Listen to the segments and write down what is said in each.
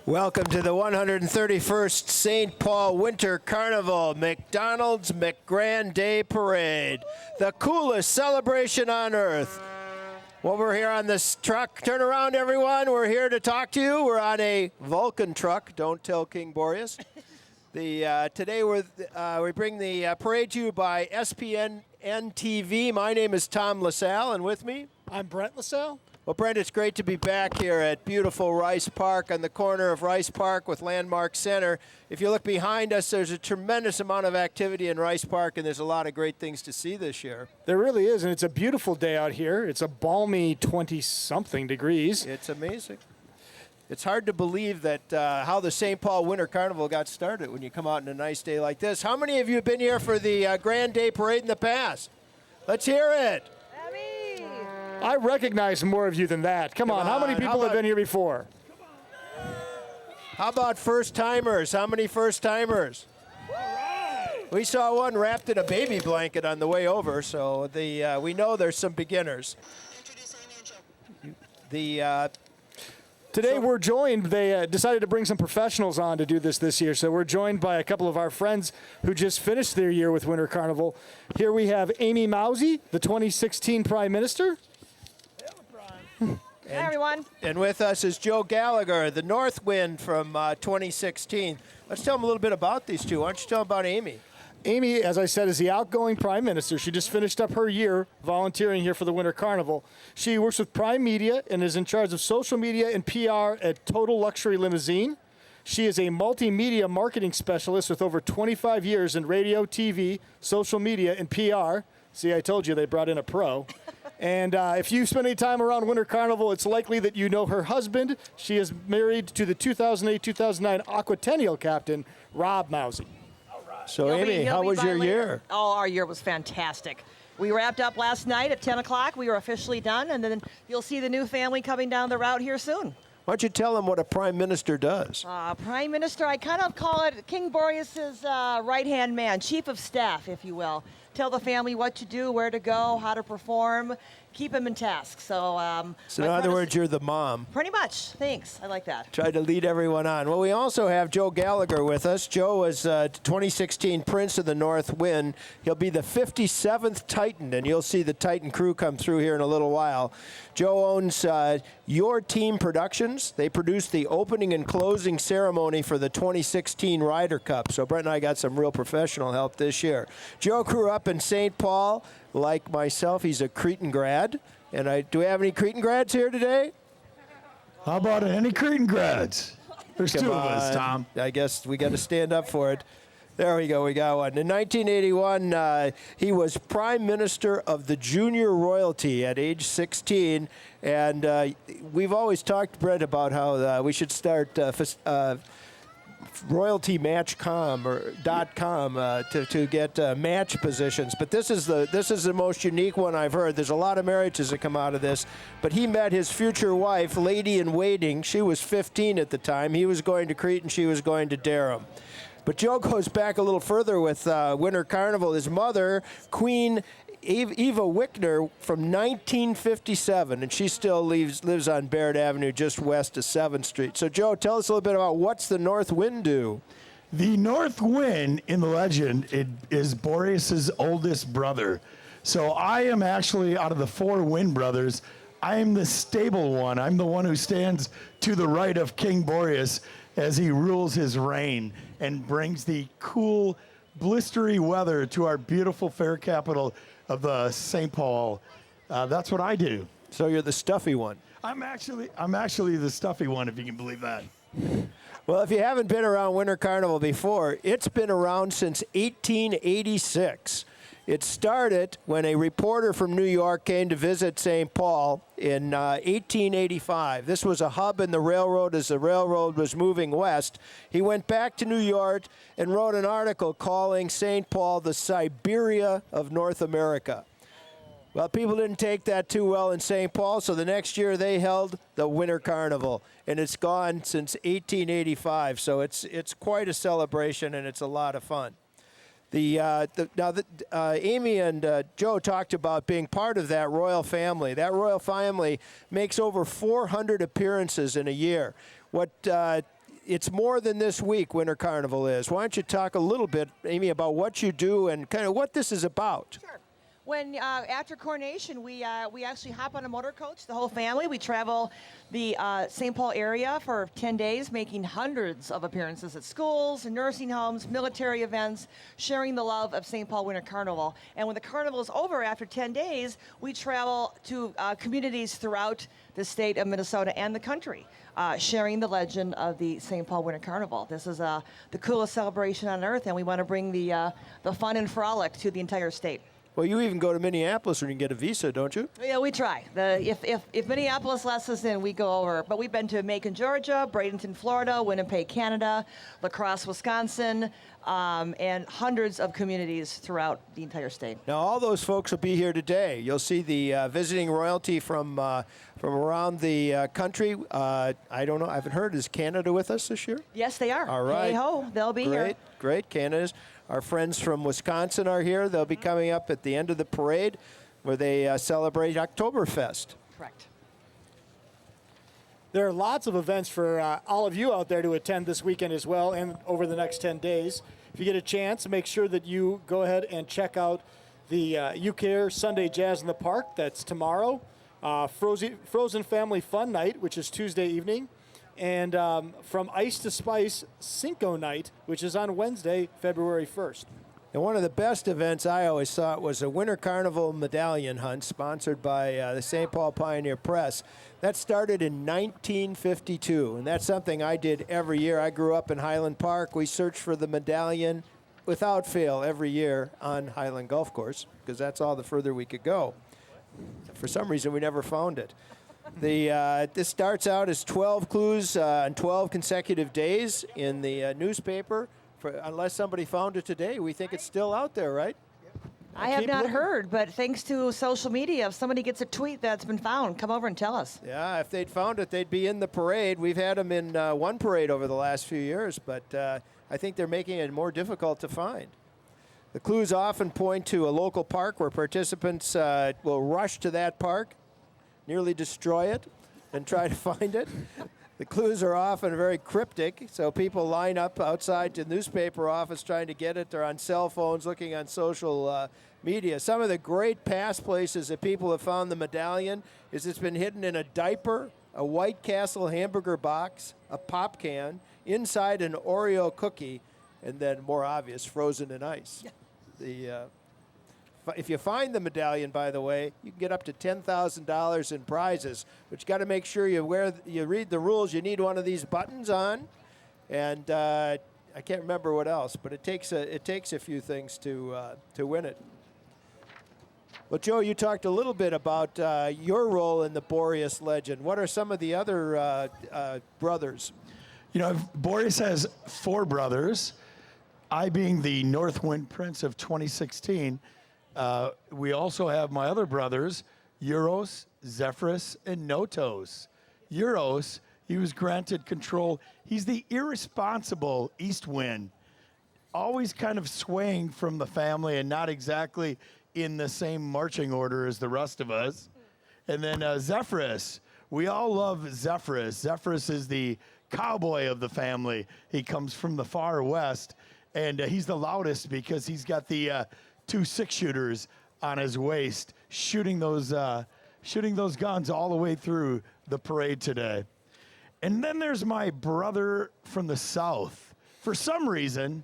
Welcome to the 131st St. Paul Winter Carnival McDonald's McGrande Parade, the coolest celebration on earth. Well, we're here on this truck. Turn around, everyone. We're here to talk to you. We're on a Vulcan truck. Don't tell King Boreas. Today we bring the parade to you by SPN TV. My name is Tom LaSalle, and with me, I'm Brent LaSalle. Well, Brent, it's great to be back here at beautiful Rice Park on the corner of Rice Park with Landmark Center. If you look behind us, there's a tremendous amount of activity in Rice Park, and there's a lot of great things to see this year. There really is, and it's a beautiful day out here. It's a balmy 20-something degrees. It's amazing. It's hard to believe that how the St. Paul Winter Carnival got started when you come out on a nice day like this. How many of you have been here for the Grande Parade in the past? Let's hear it. I recognize more of you than that. Come on, how many people have been here before? How about first-timers? How many first-timers? We saw one wrapped in a baby blanket on the way over, so we know there's some beginners. Today we're joined, they decided to bring some professionals on to do this year, so we're joined by a couple of our friends who just finished their year with Winter Carnival. Here we have Amy Mousy, the 2016 Prime Minister. Hi, everyone. And with us is Joe Gallagher, the North Wind from 2016. Let's tell them a little bit about these two. Why don't you tell them about Amy? Amy, as I said, is the outgoing Prime Minister. She just finished up her year volunteering here for the Winter Carnival. She works with Prime Media and is in charge of social media and PR at Total Luxury Limousine. She is a multimedia marketing specialist with over 25 years in radio, TV, social media, and PR. See, I told you they brought in a pro. And if you spend any time around Winter Carnival, it's likely that you know her husband. She is married to the 2008-2009 Aquatennial captain, Rob Mousy. So, Amy, how was your year? Oh, our year was fantastic. We wrapped up last night at 10 o'clock. We were officially done, and then you'll see the new family coming down the route here soon. Why don't you tell them what a Prime Minister does? Prime Minister, I kind of call it King Boreas's right-hand man, chief of staff, if you will. Tell the family what to do, where to go, how to perform, keep them in task. So in other words, you're the mom. Pretty much. Thanks. I like that. Try to lead everyone on. Well, we also have Joe Gallagher with us. Joe was 2016 Prince of the North Wind. He'll be the 57th Titan, and you'll see the Titan crew come through here in a little while. Joe owns Your Team Productions. They produced the opening and closing ceremony for the 2016 Ryder Cup. So Brent and I got some real professional help this year. Joe grew up in St. Paul. Like myself, he's a Cretan grad. And do we have any Cretan grads here today? How about any Cretan grads? There's two of us, Tom. I guess we got to stand up for it. There we go. We got one. In 1981, he was Prime Minister of the Junior Royalty at age 16. And we've always talked, Brent, about how we should start royaltymatch.com or .com to get match positions, but this is the most unique one I've heard. There's a lot of marriages that come out of this, but he met his future wife, lady in waiting. She was 15 at the time. He was going to Crete and she was going to Durham. But Joe goes back a little further with Winter Carnival. His mother, Queen Eva Wickner, from 1957, and she still lives on Baird Avenue just west of 7th Street. So, Joe, tell us a little bit about what's the North Wind do? The North Wind in the legend is Boreas's oldest brother. So I am actually, out of the 4 Wind brothers, I am the stable one. I'm the one who stands to the right of King Boreas as he rules his reign and brings the cool, blistery weather to our beautiful fair capital of the St. Paul. That's what I do. So you're the stuffy one. I'm actually the stuffy one, if you can believe that. Well, if you haven't been around Winter Carnival before, it's been around since 1886. It started when a reporter from New York came to visit St. Paul in 1885. This was a hub in the railroad as the railroad was moving west. He went back to New York and wrote an article calling St. Paul the Siberia of North America. Well, people didn't take that too well in St. Paul, so the next year they held the Winter Carnival, and it's gone since 1885. So it's quite a celebration, and it's a lot of fun. Amy and Joe talked about being part of that royal family. That royal family makes over 400 appearances in a year. What it's more than this week, Winter Carnival is. Why don't you talk a little bit, Amy, about what you do and kind of what this is about? Sure. When after coronation, we actually hop on a motor coach, the whole family. We travel the St. Paul area for 10 days, making hundreds of appearances at schools, nursing homes, military events, sharing the love of St. Paul Winter Carnival. And when the carnival is over after 10 days, we travel to communities throughout the state of Minnesota and the country, sharing the legend of the St. Paul Winter Carnival. This is the coolest celebration on earth, and we want to bring the fun and frolic to the entire state. Well, you even go to Minneapolis when you can get a visa, don't you? Yeah, we try. If Minneapolis lets us in, we go over. But we've been to Macon, Georgia, Bradenton, Florida, Winnipeg, Canada, La Crosse, Wisconsin, and hundreds of communities throughout the entire state. Now, all those folks will be here today. You'll see the visiting royalty from around the country. I don't know. I haven't heard. Is Canada with us this year? Yes, they are. All right. Hey ho, they'll be here. Great. Canada's. Our friends from Wisconsin are here. They'll be coming up at the end of the parade where they celebrate Oktoberfest. Correct. There are lots of events for all of you out there to attend this weekend as well and over the next 10 days. If you get a chance, make sure that you go ahead and check out the UCare Sunday Jazz in the Park. That's tomorrow. Frozen Family Fun Night, which is Tuesday evening. And from Ice to Spice, Cinco Night, which is on Wednesday, February 1st. And one of the best events I always thought was a Winter Carnival medallion hunt sponsored by the St. Paul Pioneer Press. That started in 1952, and that's something I did every year. I grew up in Highland Park. We searched for the medallion without fail every year on Highland Golf Course because that's all the further we could go. For some reason, we never found it. This starts out as 12 clues on 12 consecutive days in the newspaper. Unless somebody found it today, we think it's still out there, right? I have keep not looking. heard, but thanks to social media, if somebody gets a tweet that's been found, come over and tell us. Yeah, if they'd found it, they'd be in the parade. We've had them in one parade over the last few years, but I think they're making it more difficult to find. The clues often point to a local park where participants will rush to that park, nearly destroy it, and try to find it. The clues are often very cryptic, so people line up outside the newspaper office trying to get it. They're on cell phones, looking on social media. Some of the great past places that people have found the medallion is it's been hidden in a diaper, a White Castle hamburger box, a pop can, inside an Oreo cookie, and then more obvious, frozen in ice. If you find the medallion, by the way, you can get up to $10,000 in prizes. But you got to make sure you read the rules. You need one of these buttons on, and I can't remember what else. But it takes a few things to win it. Well, Joe, you talked a little bit about your role in the Boreas legend. What are some of the other brothers? You know, Boreas has 4 brothers. I being the Northwind Prince of 2016. We also have my other brothers, Euros, Zephyrus, and Notos. Euros, he was granted control. He's the irresponsible east wind, always kind of swaying from the family and not exactly in the same marching order as the rest of us. And then Zephyrus, we all love Zephyrus. Zephyrus is the cowboy of the family. He comes from the far west, and he's the loudest because he's got the 2 6-shooters on his waist, shooting those guns all the way through the parade today. And then there's my brother from the south. For some reason,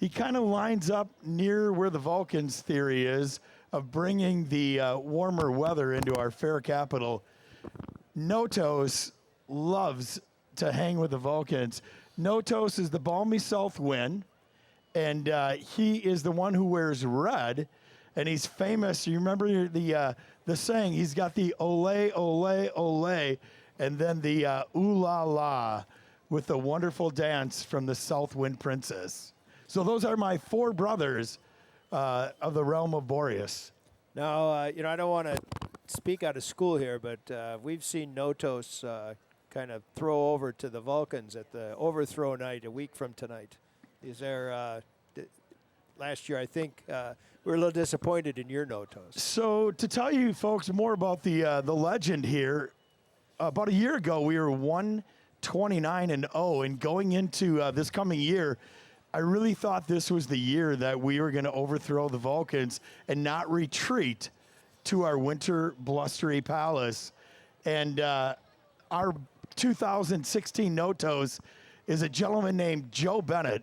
he kind of lines up near where the Vulcan's theory is of bringing the warmer weather into our fair capital. Notos loves to hang with the Vulcans. Notos is the balmy south wind. And he is the one who wears red, and he's famous. You remember the saying? He's got the ole, ole, ole, and then the ooh la la with the wonderful dance from the South Wind Princess. So those are my 4 brothers of the realm of Boreas. Now, I don't want to speak out of school here, but we've seen Notos kind of throw over to the Vulcans at the overthrow night a week from tonight. Is there, last year, I think, we were a little disappointed in your Notos. So to tell you folks more about the legend here, about a year ago, we were 1 29-0, and going into this coming year, I really thought this was the year that we were going to overthrow the Vulcans and not retreat to our winter blustery palace. And our 2016 no-toes is a gentleman named Joe Bennett.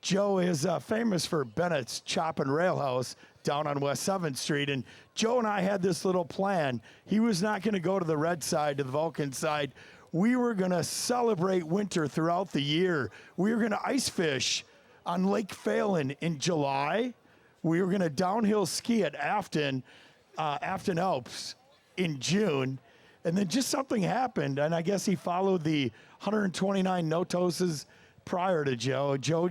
Joe is famous for Bennett's Chop and Rail House down on West 7th Street. And Joe and I had this little plan. He was not going to go to the red side, to the Vulcan side. We were going to celebrate winter throughout the year. We were going to ice fish on Lake Phelan in July. We were going to downhill ski at Afton Alps in June. And then just something happened, and I guess he followed the 129 no-toses prior to Joe. Joe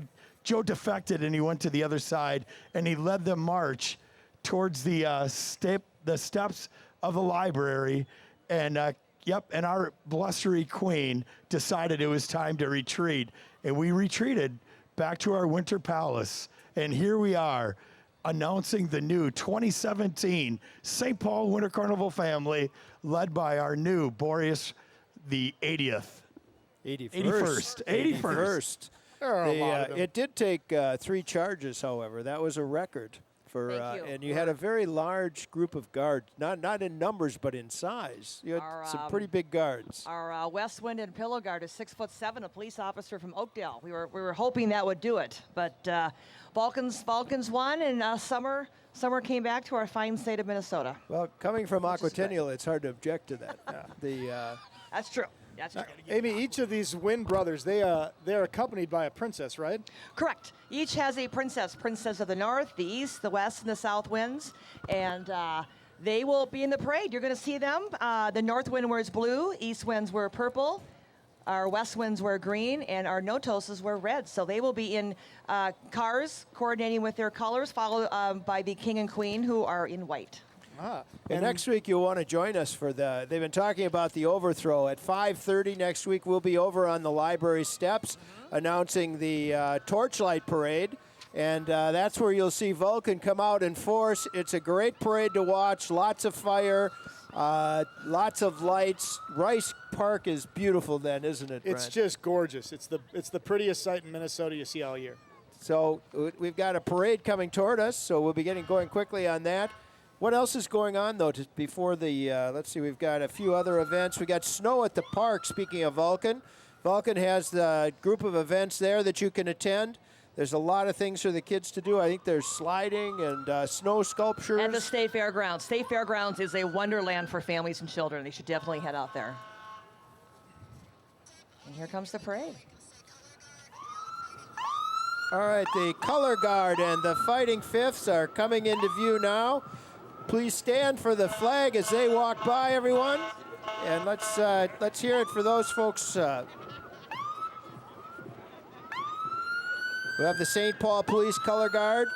defected, and he went to the other side, and he led the march towards the steps of the library. And and our blustery queen decided it was time to retreat, and we retreated back to our winter palace. And here we are, announcing the new 2017 St. Paul Winter Carnival family, led by our new Boreas, the 81st. 81st. It did take 3 charges, however. That was a record for, Thank you. and you had a very large group of guards, not in numbers but in size. You had some pretty big guards. Our West Wind and Pillow Guard is 6'7", a police officer from Oakdale. We were hoping that would do it, but Vulcans won, and summer came back to our fine state of Minnesota. Well, coming from Aquatennial, it's hard to object to that. That's true. That's true. Amy, each of these Wind brothers, they're accompanied by a princess, right? Correct. Each has a princess of the north, the east, the west, and the south winds, and they will be in the parade. You're going to see them. The north wind wears blue, east winds wear purple, our west winds wear green, and our no-toses wear red. So they will be in cars, coordinating with their colors, followed by the king and queen, who are in white. And next week you'll want to join us for they've been talking about the overthrow. At 5:30 next week, we'll be over on the library steps announcing the Torchlight Parade. And that's where you'll see Vulcan come out in force. It's a great parade to watch, lots of fire, lots of lights. Rice Park is beautiful then, isn't it, Brent? It's just gorgeous. It's the prettiest sight in Minnesota you see all year. So we've got a parade coming toward us, so we'll be going quickly on that. What else is going on, though, before the, let's see, we've got a few other events. We got snow at the park, speaking of Vulcan. Vulcan has the group of events there that you can attend. There's a lot of things for the kids to do. I think there's sliding and snow sculptures. And the State Fairgrounds. State Fairgrounds is a wonderland for families and children. They should definitely head out there. And here comes the parade. All right, the Color Guard and the Fighting Fifths are coming into view now. Please stand for the flag as they walk by, everyone. And let's hear it for those folks. We have the St. Paul Police Color Guard,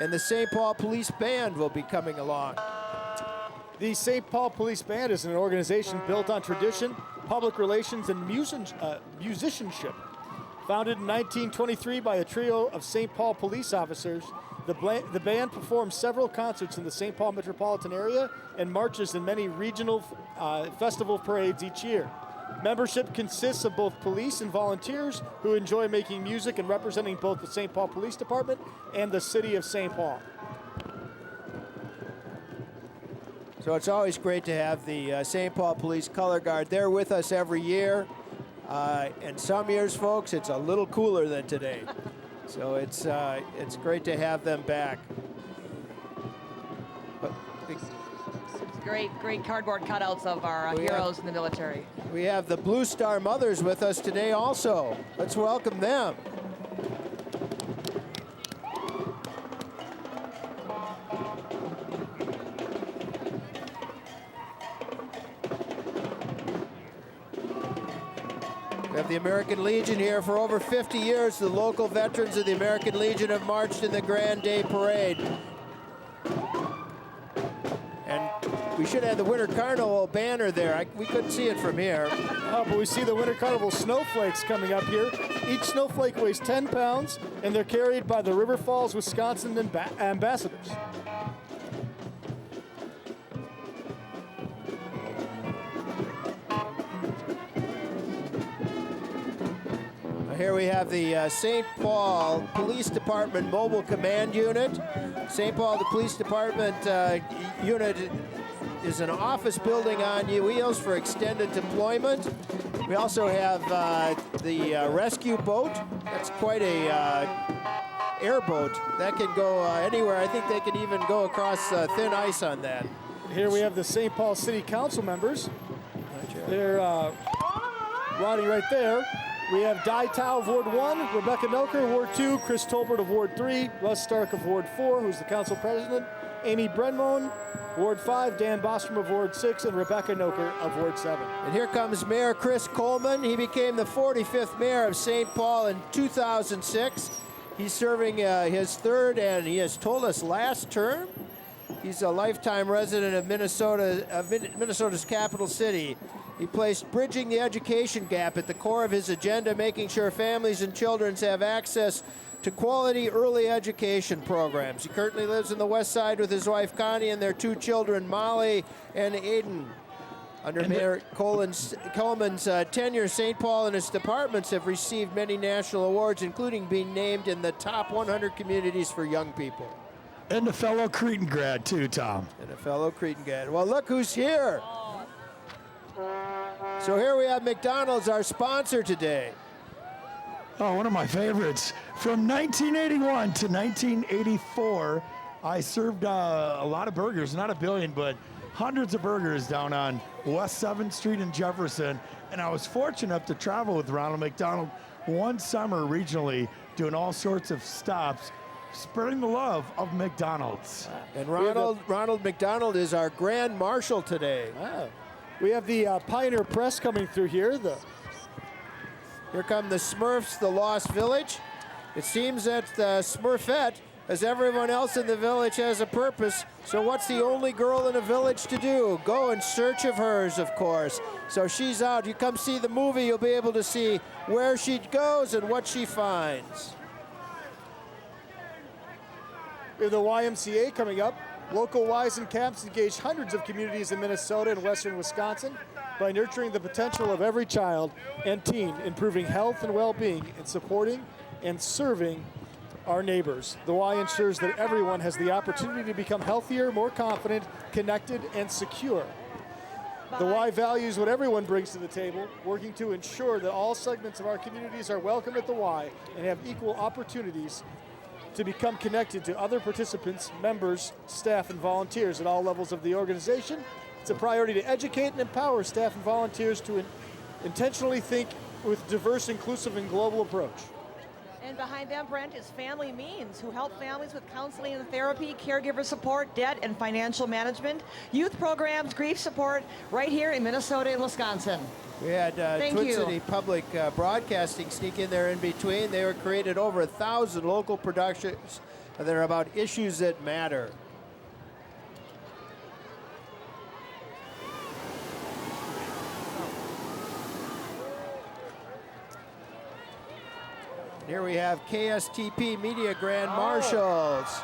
and the St. Paul Police Band will be coming along. The St. Paul Police Band is an organization built on tradition, public relations, and musicianship. Founded in 1923 by a trio of St. Paul police officers, the band performs several concerts in the St. Paul metropolitan area and marches in many regional festival parades each year. Membership consists of both police and volunteers who enjoy making music and representing both the St. Paul Police Department and the city of St. Paul. So it's always great to have the St. Paul Police Color Guard. They're with us every year. And some years, folks, it's a little cooler than today. So it's great to have them back. Great cardboard cutouts of our heroes in the military. We have the Blue Star Mothers with us today also. Let's welcome them. We have the American Legion here for over 50 years. The local veterans of the American Legion have marched in the Grande Parade. And we should have the Winter Carnival banner there. We couldn't see it from here. Oh, but we see the Winter Carnival snowflakes coming up here. Each snowflake weighs 10 pounds, and they're carried by the River Falls, Wisconsin ambassadors. Here we have the St. Paul Police Department Mobile Command Unit. St. Paul the Police Department unit is an office building on wheels for extended deployment. We also have the rescue boat. That's quite a airboat. That can go anywhere. I think they can even go across thin ice on that. Here we have the St. Paul City Council members. They're riding right there. We have Dai Tao of Ward 1, Rebecca Noker of Ward 2, Chris Tolbert of Ward 3, Russ Stark of Ward 4, who's the council president, Amy Brenmone, Ward 5, Dan Bostrom of Ward 6, and Rebecca Noker of Ward 7. And here comes Mayor Chris Coleman. He became the 45th mayor of St. Paul in 2006. He's serving his third, and he has told us last term. He's a lifetime resident of Minnesota's capital city. He placed bridging the education gap at the core of his agenda, making sure families and children have access to quality early education programs. He currently lives in the West Side with his wife Connie and their 2 children, Molly and Aiden. Under Mayor Coleman's tenure, St. Paul and its departments have received many national awards, including being named in the top 100 communities for young people. And a fellow Cretan grad, too, Tom. And a fellow Cretan grad. Well, look who's here. So here we have McDonald's, our sponsor today. Oh, one of my favorites. From 1981 to 1984, I served a lot of burgers, not a billion, but hundreds of burgers down on West 7th Street in Jefferson. And I was fortunate enough to travel with Ronald McDonald one summer regionally, doing all sorts of stops, spreading the love of McDonald's. And Ronald McDonald is our Grand Marshal today. Wow. We have the Pioneer Press coming through here. Here come the Smurfs, the Lost Village. It seems that Smurfette, as everyone else in the village, has a purpose. So what's the only girl in a village to do? Go in search of hers, of course. So she's out. You come see the movie, you'll be able to see where she goes and what she finds. We have the YMCA coming up. Local Ys and camps engage hundreds of communities in Minnesota and western Wisconsin by nurturing the potential of every child and teen, improving health and well-being, and supporting and serving our neighbors. The Y ensures that everyone has the opportunity to become healthier, more confident, connected, and secure. The Y values what everyone brings to the table, working to ensure that all segments of our communities are welcome at the Y and have equal opportunities to become connected to other participants, members, staff, and volunteers at all levels of the organization. It's a priority to educate and empower staff and volunteers to intentionally think with diverse, inclusive, and global approach. And behind them, Brent, is Family Means, who help families with counseling and therapy, caregiver support, debt and financial management, youth programs, grief support, right here in Minnesota and Wisconsin. We had Twin City Public Broadcasting sneak in there in between. They were created over 1,000 local productions that are about issues that matter. Here we have KSTP Media Grand Marshals.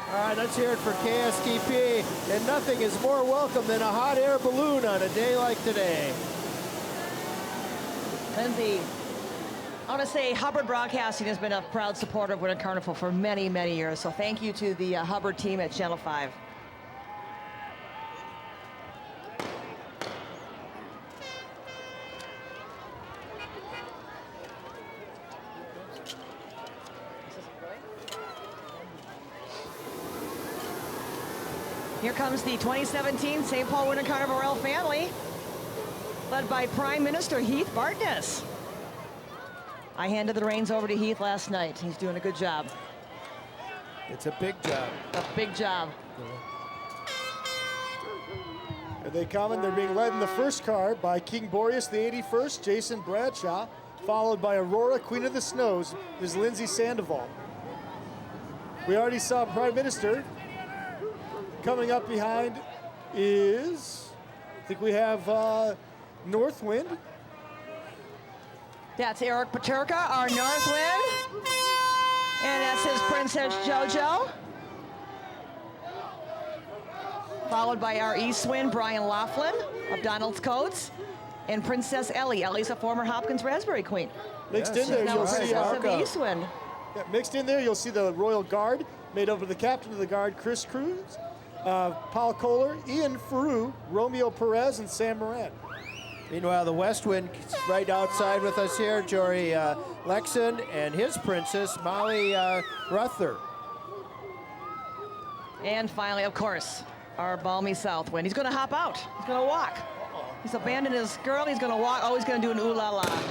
All right, let's hear it for KSTP. And nothing is more welcome than a hot air balloon on a day like today. Lindsay, I want to say Hubbard Broadcasting has been a proud supporter of Winter Carnival for many, many years. So thank you to the Hubbard team at Channel 5. Here comes the 2017 St. Paul Winter Carnival Royal family, led by Prime Minister Heath Bartness. I handed the reins over to Heath last night. He's doing a good job. It's a big job. A big job. Here they come, and they're being led in the first car by King Boreas the 81st, Jason Bradshaw, followed by Aurora, Queen of the Snows, Ms. Lindsay Sandoval. We already saw Prime Minister. Coming up behind is, I think we have Northwind. That's Eric Paterka, our Northwind. And that's his Princess JoJo. Followed by our Eastwind, Brian Laughlin of Donald's Coats. And Princess Ellie. Ellie's a former Hopkins Raspberry Queen. Mixed Yes, in there, Now you'll a see princess of the Welcome. East Wind. mixed in there, you'll see the Royal Guard, made up of the captain of the guard, Chris Cruz, Paul Kohler, Ian Faroux, Romeo Perez, and Sam Moran. Meanwhile, the West Wind is right outside with us here, Jory Lexon and his princess, Molly Ruther. And finally, of course, our balmy South Wind. He's going to hop out. He's going to walk. He's abandoned his girl. He's going to walk. Oh, he's going to do an ooh la la.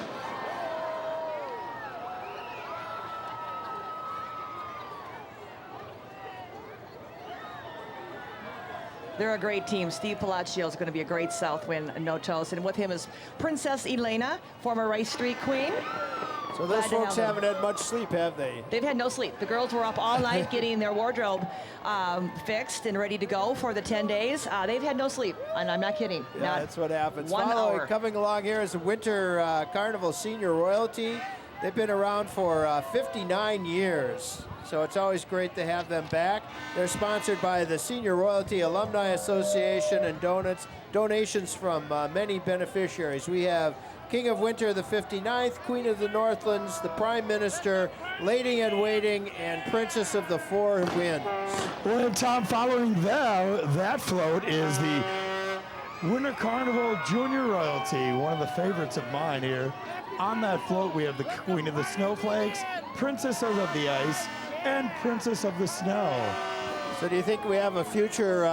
They're a great team. Steve Palacio is going to be a great South Wind, no toast. And with him is Princess Elena, former Rice Street Queen. So those Glad to folks have them. haven't had much sleep, have they? They've had no sleep. The girls were up all night getting their wardrobe fixed and ready to go for the 10 days. They've had no sleep, and I'm not kidding. Yeah, Not that's what happens. 1 Following, hour. coming along here is the Winter Carnival Senior Royalty. They've been around for 59 years, so it's always great to have them back. They're sponsored by the Senior Royalty Alumni Association and donations from many beneficiaries. We have King of Winter, the 59th, Queen of the Northlands, the Prime Minister, Lady in Waiting, and Princess of the Four Winds. Well, Tom, following that float is the Winter Carnival Junior Royalty, one of the favorites of mine here. On that float, we have the Queen of the Snowflakes, Princesses of the Ice, and Princess of the Snow. So do you think we have a future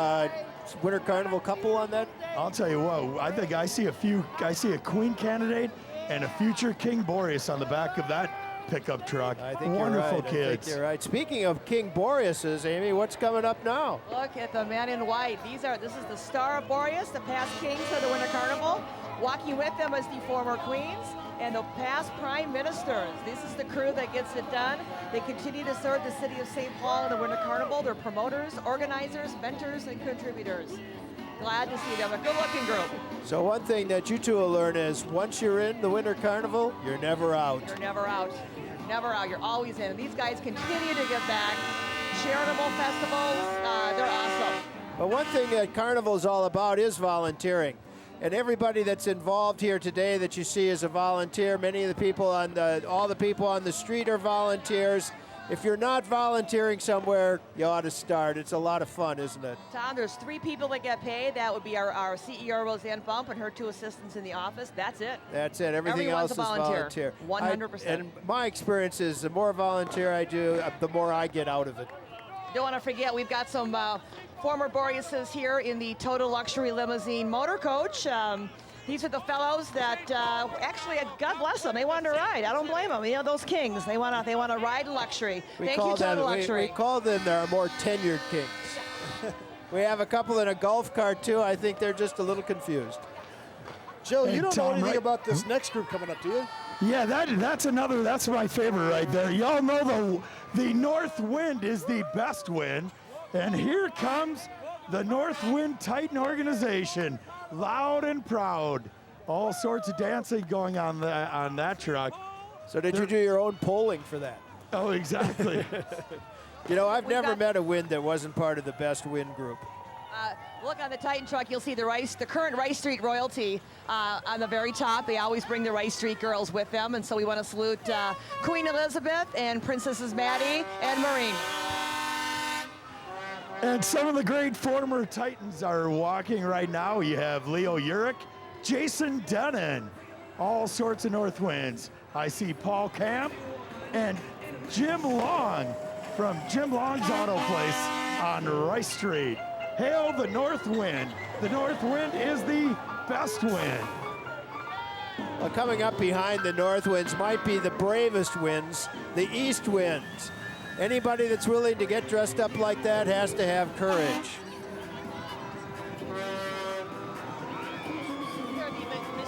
Winter Carnival couple on that? I'll tell you what, I think I see a Queen candidate and a future King Boreas on the back of that pickup truck. I think Wonderful you're right. kids. I think you're right. Speaking of King Boreases, Amy, what's coming up now? Look at the man in white. This is the Star of Boreas, the past kings of the Winter Carnival. Walking with them is the former queens and the past prime ministers. This is the crew that gets it done. They continue to serve the city of St. Paul in the Winter Carnival. They're promoters, organizers, mentors, and contributors. Glad to see them. A good-looking group. So one thing that you two will learn is once you're in the Winter Carnival, you're never out. You're never out. You're never out. You're always in. And these guys continue to give back. Charitable festivals, they're awesome. But one thing that Carnival is all about is volunteering. And everybody that's involved here today that you see is a volunteer. Many of the people all the people on the street are volunteers. If you're not volunteering somewhere, you ought to start. It's a lot of fun, isn't it? Tom, there's 3 people that get paid. That would be our CEO, Roseanne Bump, and her 2 assistants in the office. That's it. That's it. Everything Everyone's else a is volunteer. volunteer. 100%. And my experience is the more volunteer I do, the more I get out of it. Don't want to forget, we've got some former Boreases here in the Total Luxury Limousine Motor Coach. These are the fellows that actually, God bless them, they wanted to ride. I don't blame them. You know, those kings, they want to ride in luxury. Thank you, Total Luxury. We call them our more tenured kings. We have a couple in a golf cart too. I think they're just a little confused. Joe, Hey, you don't know Tom, anything right- about this next group coming up, do you? Yeah, that's my favorite right there. Y'all know the North Wind is the best wind. And here comes the North Wind Titan organization, loud and proud. All sorts of dancing going on that truck. So did you do your own polling for that? Oh, exactly. You know, I've We've never got- met a wind that wasn't part of the best wind group. Look on the Titan truck, you'll see the current Rice Street royalty on the very top. They always bring the Rice Street girls with them, and so we want to salute Queen Elizabeth and Princesses Maddie and Maureen. And some of the great former Titans are walking right now. You have Leo Urich, Jason Denon, all sorts of North Winds. I see Paul Camp and Jim Long from Jim Long's Auto Place on Rice Street. Hail the North Wind. The North Wind is the best wind. Well, coming up behind the North Winds might be the bravest winds, the East Winds. Anybody that's willing to get dressed up like that has to have courage.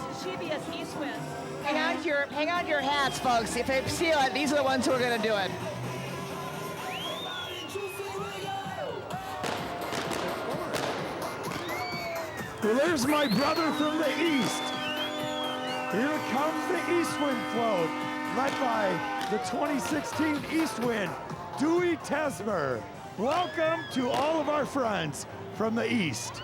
Mischievous East Winds. Hang on to your hats, folks. If they seal it, these are the ones who are going to do it. Well, there's my brother from the East. Here comes the East Wind float, led by the 2016 East Wind, Dewey Tesmer. Welcome to all of our friends from the East.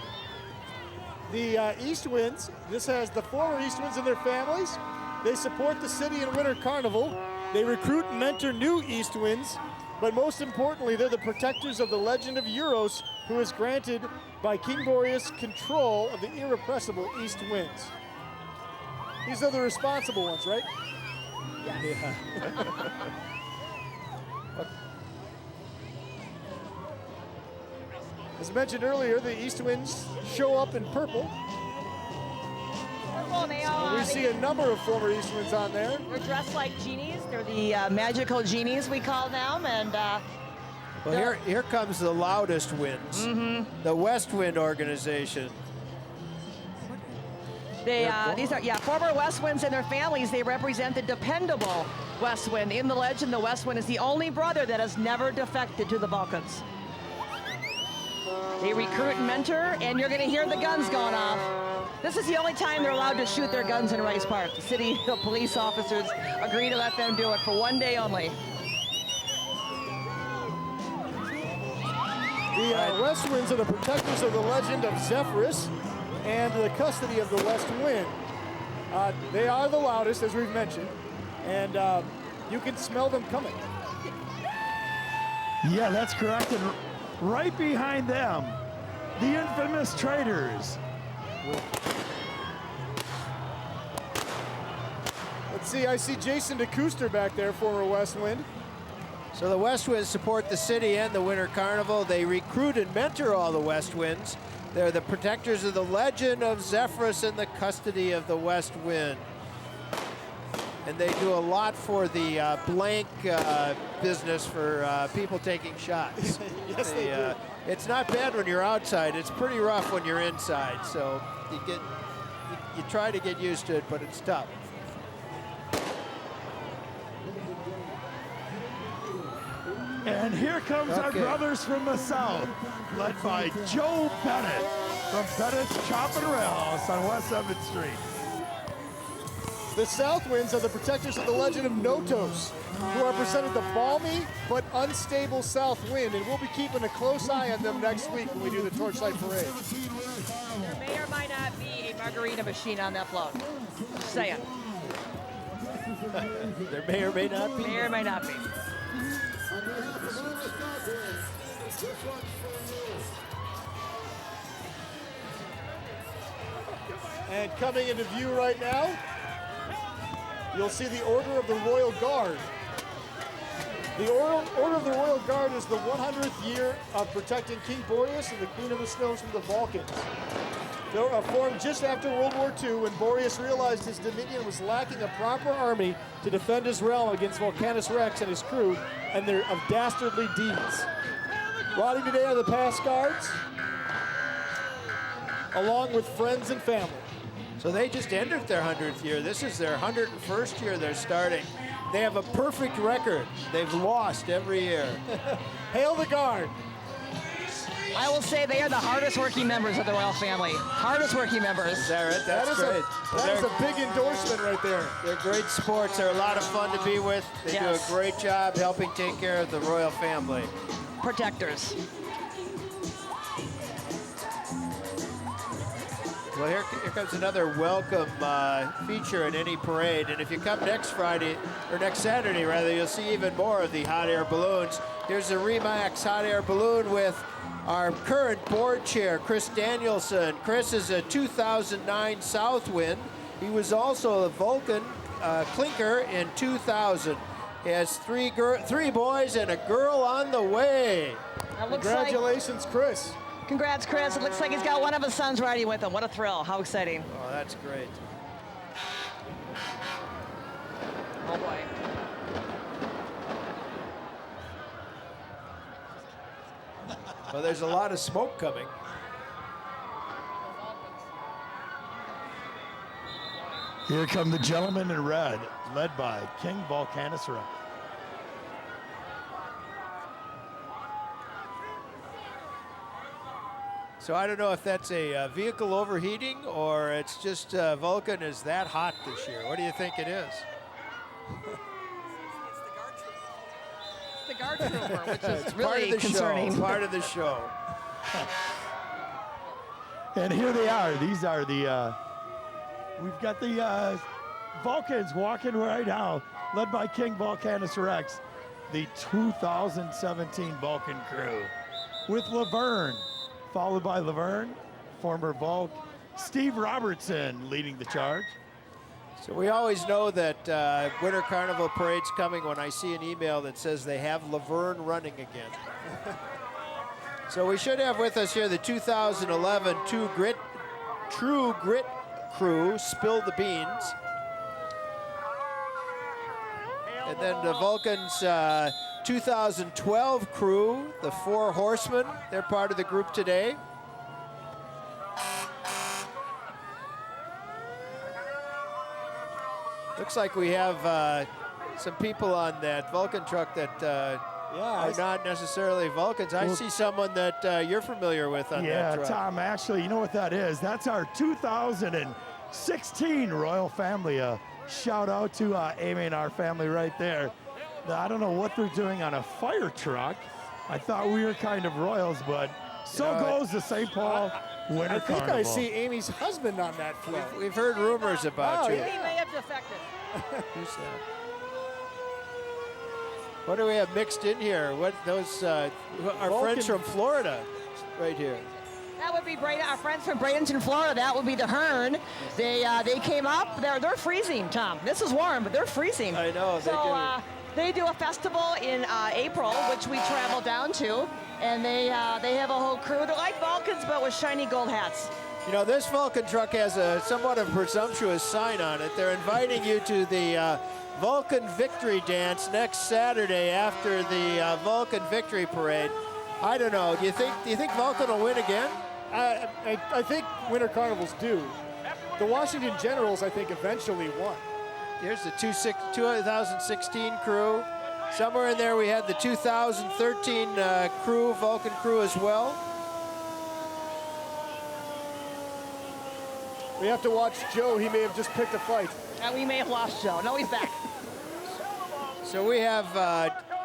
The East Winds, this has the former East Winds and their families. They support the city in Winter Carnival. They recruit and mentor new East Winds. But most importantly, they're the protectors of the legend of Euros, who is granted by King Boreas control of the irrepressible East Winds. These are the responsible ones, right? Yeah. As mentioned earlier, the East Winds show up in purple. We see a number of former East Winds on there. They're dressed like genies. They're the magical genies, we call them. And Well, here comes the loudest winds, the West Wind organization. these are former West Winds and their families. They represent the dependable West Wind. In the legend, the West Wind is the only brother that has never defected to the Vulcans. They recruit and mentor, and you're going to hear the guns going off. This is the only time they're allowed to shoot their guns in Rice Park. The city police officers agree to let them do it for one day only. The West Winds are the protectors of the legend of Zephyrus and the custody of the West Wind. They are the loudest, as we've mentioned, and you can smell them coming. Yeah, that's correct. And right behind them, the infamous Traitors. Let's see, I see Jason DeCooster back there, former West Wind. So the West Winds support the city and the Winter Carnival. They recruit and mentor all the West Winds. They're the protectors of the legend of Zephyrus and the custody of the West Wind. And they do a lot for the blank business for people taking shots. Yes, they do. It's not bad when you're outside. It's pretty rough when you're inside. So you try to get used to it, but it's tough. And here comes our brothers from the south, led by Joe Bennett from Bennett's Chop and Rail House on West 7th Street. The South Winds are the protectors of the legend of Notos, who represented the balmy but unstable South Wind, and we'll be keeping a close eye on them next week when we do the Torchlight Parade. There may or might not be a margarita machine on that float. Just saying. There may or may not be. May or may not be. And coming into view right now, you'll see the Order of the Royal Guard. The Order of the Royal Guard is the 100th year of protecting King Boreas and the Queen of the Snows from the Vulcans. They were formed just after World War II when Boreas realized his dominion was lacking a proper army to defend his realm against Volcanus Rex and his crew and their dastardly deeds. Riding today are the Past Guards, along with friends and family. So they just entered their 100th year. This is their 101st year they're starting. They have a perfect record. They've lost every year. Hail the Guard. I will say they are the hardest working members of the royal family. Hardest working members. Is that right? That's great. That is a big endorsement right there. They're great sports. They're a lot of fun to be with. They do a great job helping take care of the royal family. Protectors. Well, here comes another welcome feature in any parade. And if you come next Friday, or next Saturday rather, you'll see even more of the hot air balloons. Here's a Remax hot air balloon with our current board chair, Chris Danielson. Chris is a 2009 Southwind. He was also a Vulcan clinker in 2000. He has three boys and a girl on the way. Congratulations, Chris. Congrats, Chris. It looks like he's got one of his sons riding with him. What a thrill. How exciting. Oh, that's great. Oh, boy. Well, there's a lot of smoke coming. Here come the gentlemen in red, led by King Volcanus Rex. So I don't know if that's a vehicle overheating or it's just Vulcan is that hot this year. What do you think it is? It's the guard trooper, which is It's really concerning. Part of the show. And here they are. These are the, we've got the Vulcan's walking right now, led by King Volcanus Rex, the 2017 Vulcan crew, with Laverne, followed by Laverne, former Vulc, Steve Robertson leading the charge. So we always know that Winter Carnival Parade's coming when I see an email that says they have Laverne running again. So we should have with us here the 2011 True Grit crew, Spill the Beans. And then the Vulcan's 2012 crew, the Four Horsemen. They're part of the group today. Looks like we have some people on that Vulcan truck that are not necessarily Vulcans. I see someone that you're familiar with on that truck. Yeah, Tom, actually, you know what that is? That's our 2016 Royal Family. Shout out to Amy and our family right there. I don't know what they're doing on a fire truck. I thought we were kind of royals, but goes the St. Paul Winter Carnival. I think I see Amy's husband on that float. We've heard rumors about you. He may have defected. Who's that? What do we have mixed in here? What those our friends from Florida, right here. That would be our friends from Bradenton, Florida. That would be the Hearn. They came up. They're freezing, Tom. This is warm, but they're freezing. I know. They do a festival in April, which we travel down to, and they have a whole crew. They're like Vulcans, but with shiny gold hats. You know, this Vulcan truck has a somewhat of a presumptuous sign on it. They're inviting you to the Vulcan Victory Dance next Saturday after the Vulcan Victory Parade. I don't know. Do you think Vulcan will win again? I think Winter Carnivals do. The Washington Generals, I think, eventually won. Here's the 2016 crew. Somewhere in there we had the 2013 crew, Vulcan crew as well. We have to watch Joe. He may have just picked a fight. And we may have lost Joe. No, he's back. So we have,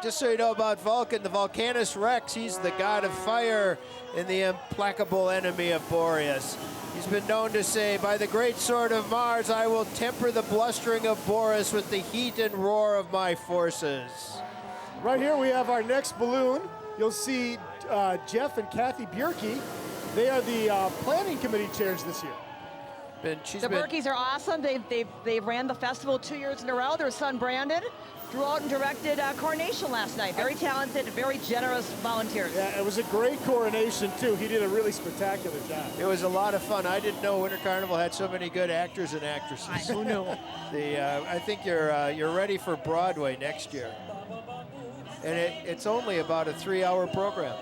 just so you know about Vulcan, the Volcanus Rex. He's the god of fire and the implacable enemy of Boreas. He's been known to say, by the great sword of Mars, I will temper the blustering of Boreas with the heat and roar of my forces. Right here we have our next balloon. You'll see Jeff and Kathy Bjerke. They are the planning committee chairs this year. The Berkeys are awesome. They ran the festival 2 years in a row. Their son Brandon drew out and directed Coronation last night. Very talented, very generous volunteers. Yeah, it was a great coronation too. He did a really spectacular job. It was a lot of fun. I didn't know Winter Carnival had so many good actors and actresses. Who knew? I think you're ready for Broadway next year, and it's only about a 3-hour program.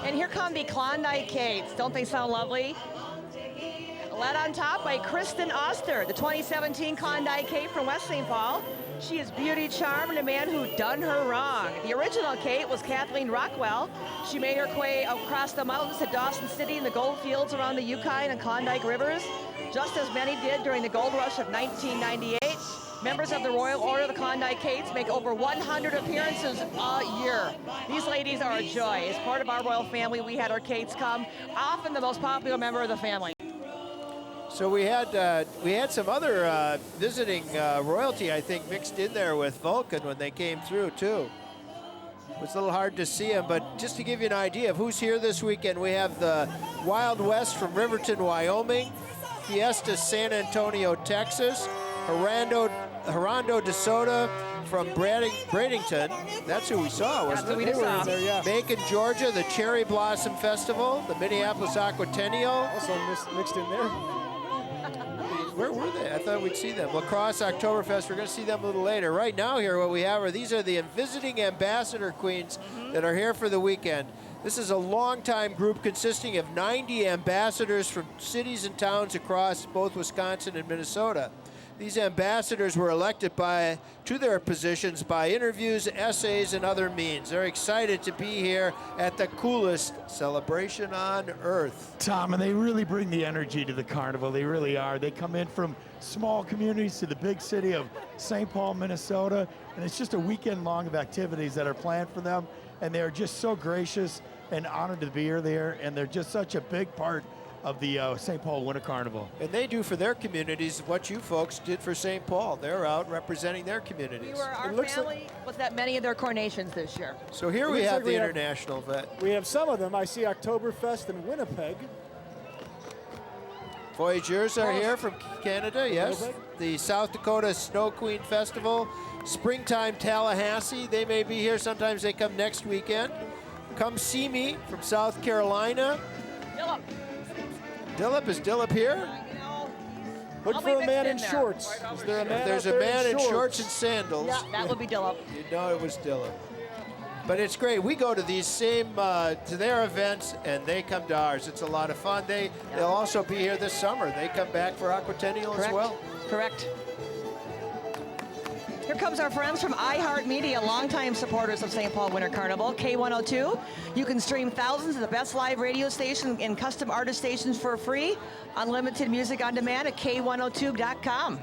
And here come the Klondike Cates. Don't they sound lovely? Led on top by Kristen Oster, the 2017 Klondike Kate from West St. Paul. She is beauty, charm, and a man who done her wrong. The original Kate was Kathleen Rockwell. She made her way across the mountains to Dawson City and the gold fields around the Yukon and Klondike rivers, just as many did during the gold rush of 1998. Members of the Royal Order of the Klondike Cates make over 100 appearances a year. These ladies are a joy. As part of our royal family, we had our Cates come, often the most popular member of the family. So we had some other visiting royalty, I think, mixed in there with Vulcan when they came through too. It was a little hard to see them, but just to give you an idea of who's here this weekend, we have the Wild West from Riverton, Wyoming, Fiesta San Antonio, Texas, Gerando de Soda from Bradenton. That's who we saw, wasn't it? That's who we saw. There, yeah. Macon, Georgia, the Cherry Blossom Festival, the Minneapolis Aquatennial. Also mixed in there. Where were they? I thought we'd see them. La Crosse Oktoberfest, we're going to see them a little later. Right now here, what we have these are the visiting ambassador queens that are here for the weekend. This is a long-time group consisting of 90 ambassadors from cities and towns across both Wisconsin and Minnesota. These ambassadors were elected to their positions by interviews, essays, and other means. They're excited to be here at the coolest celebration on earth. Tom, and they really bring the energy to the carnival. They really are. They come in from small communities to the big city of St. Paul, Minnesota, and it's just a weekend long of activities that are planned for them, and they're just so gracious and honored to be here there, and they're just such a big part of the St. Paul Winter Carnival. And they do for their communities what you folks did for St. Paul. They're out representing their communities. Our family was at many of their coronations this year. So here we looks have like the we have- international vet. We have some of them. I see Oktoberfest in Winnipeg. Voyageurs are here from Canada, yes. Winnipeg. The South Dakota Snow Queen Festival. Springtime Tallahassee, they may be here. Sometimes they come next weekend. Come See Me from South Carolina. Philip, Is Dillip here? you know, Look I'll be for a mixed man in in there. shorts. Is there a man If there's out a there man in shorts? shorts and sandals, yeah, that would be Dillip. you know it was Dillip. But it's great. We go to these same, to their events, and they come to ours. It's a lot of fun. They'll also be here this summer. They come back for Aquatennial as well. Correct. Here comes our friends from iHeartMedia, longtime supporters of St. Paul Winter Carnival, K102. You can stream thousands of the best live radio stations and custom artist stations for free. Unlimited music on demand at K102.com.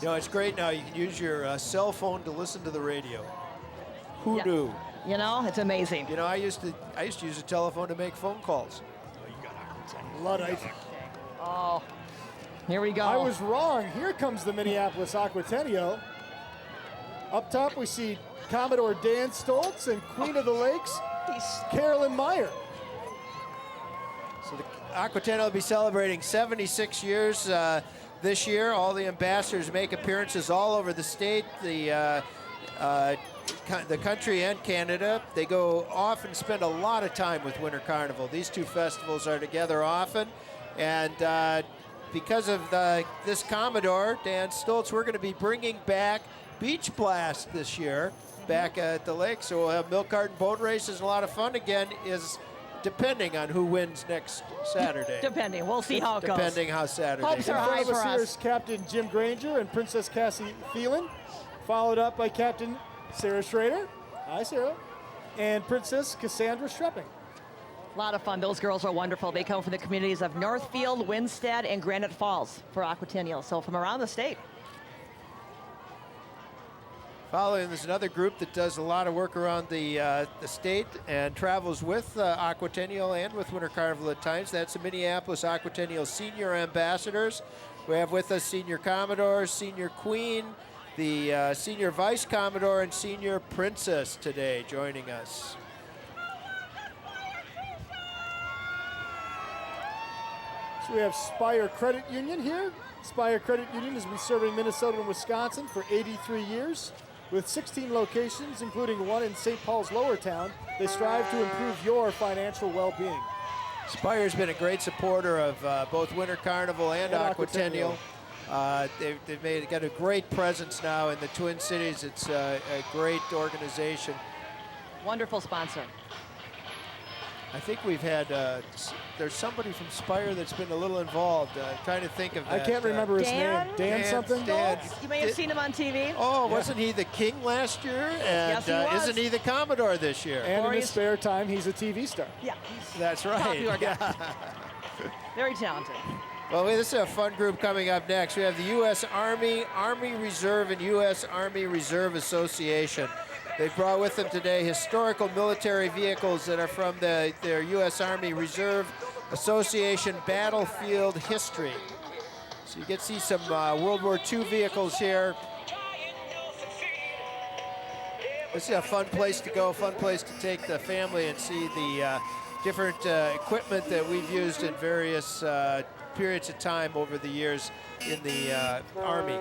You know, it's great now. You can use your cell phone to listen to the radio. Who Yeah. knew? You know, it's amazing. You know, I used to use a telephone to make phone calls. Luddite. Oh, here we go. I was wrong. Here comes the Minneapolis Aquatennial. Up top, we see Commodore Dan Stoltz and Queen of the Lakes, Carolyn Meyer. So the Aquatennial will be celebrating 76 years this year. All the ambassadors make appearances all over the state, the country and Canada. They go off and spend a lot of time with Winter Carnival. These two festivals are together often, and because of this Commodore, Dan Stoltz, we're going to be bringing back Beach Blast this year back at the lake. So we'll have milk carton boat races and a lot of fun again, is depending on who wins next Saturday. Depending. We'll see how it goes. Depending how Saturday Hopes goes. are high In front of for us here us. is Captain Jim Granger and Princess Cassie Phelan, followed up by Captain Sarah Schrader. Hi, Sarah. And Princess Cassandra Strepping. A lot of fun. Those girls are wonderful. They come from the communities of Northfield, Winstead, and Granite Falls for Aquatennial. So from around the state. Following, there's another group that does a lot of work around the state and travels with Aquatennial and with Winter Carnival at times. That's the Minneapolis Aquatennial Senior Ambassadors. We have with us Senior Commodore, Senior Queen, the Senior Vice Commodore, and Senior Princess today joining us. So we have Spire Credit Union here. Spire Credit Union has been serving Minnesota and Wisconsin for 83 years. With 16 locations, including one in St. Paul's Lower Town, they strive to improve your financial well-being. Spire's been a great supporter of both Winter Carnival and Aquatennial. They've got a great presence now in the Twin Cities. It's a great organization. Wonderful sponsor. I think we've had, there's somebody from Spire that's been a little involved. Trying to think of that. I can't remember his Dan? name. Dan something? Dan. You may have seen him on TV. Oh, wasn't he the king last year? And Yes, he was. isn't he the Commodore this year? And in his Glorious. spare time, he's a TV star. Yeah. That's right. Popular guy. Very talented. Well, this is a fun group coming up next. We have the U.S. Army, Army Reserve, and U.S. Army Reserve Association. They brought with them today historical military vehicles that are from their U.S. Army Reserve Association battlefield history. So you get to see some World War II vehicles here. This is a fun place to go, fun place to take the family and see the different equipment that we've used in various periods of time over the years in the Army.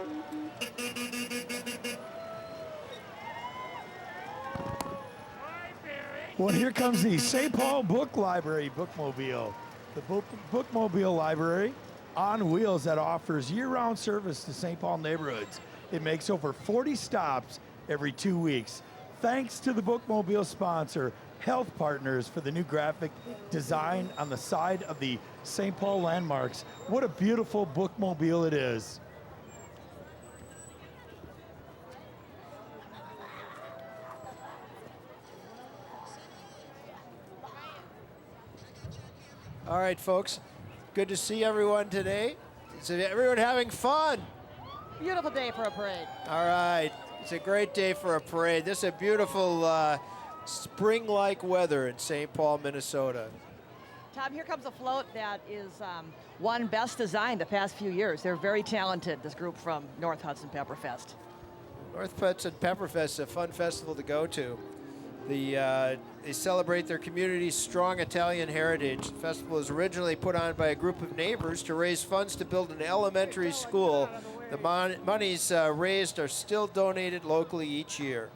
Well, here comes the St. Paul Book Library Bookmobile. The Bookmobile Library on wheels that offers year-round service to St. Paul neighborhoods. It makes over 40 stops every 2 weeks. Thanks to the Bookmobile sponsor, Health Partners, for the new graphic design on the side of the St. Paul landmarks. What a beautiful bookmobile it is. All right, folks. Good to see everyone today. Is everyone having fun? Beautiful day for a parade. All right. It's a great day for a parade. This is a beautiful spring-like weather in St. Paul, Minnesota. Tom, here comes a float that is won Best Design the past few years. They're very talented, this group from North Hudson Pepperfest. North Hudson Pepperfest is a fun festival to go to. They celebrate their community's strong Italian heritage. The festival was originally put on by a group of neighbors to raise funds to build an elementary school. The monies raised are still donated locally each year.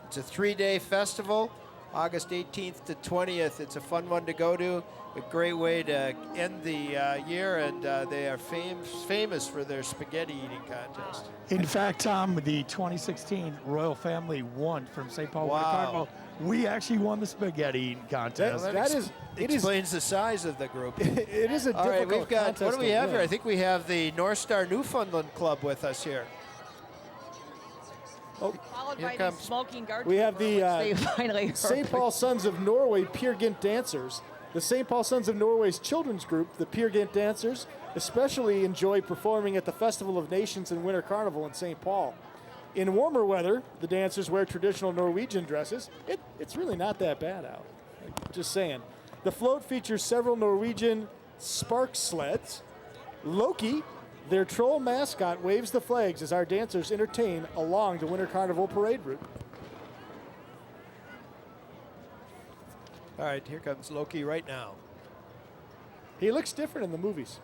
It's a 3-day festival, August 18th to 20th. It's a fun one to go to, a great way to end the year, and they are famous for their spaghetti eating contest. In fact, Tom, the 2016 royal family won from St. Paul Winter Wow. Carnival. We actually won the spaghetti eating contest. It Explains the size of the group. it is a All right, difficult we've got, contest what do we to have here? win. I think we have the North Star Newfoundland Club with us here. Followed Here by comes- the Smoking Guard. We have the they finally heard. St. Paul Sons of Norway Peer Gynt Dancers. The St. Paul Sons of Norway's children's group, the Peer Gynt Dancers, especially enjoy performing at the Festival of Nations and Winter Carnival in St. Paul. In warmer weather, the dancers wear traditional Norwegian dresses. It's really not that bad out. Just saying. The float features several Norwegian spark sleds. Loki, their troll mascot, waves the flags as our dancers entertain along the Winter Carnival parade route. All right, here comes Loki right now. He looks different in the movies.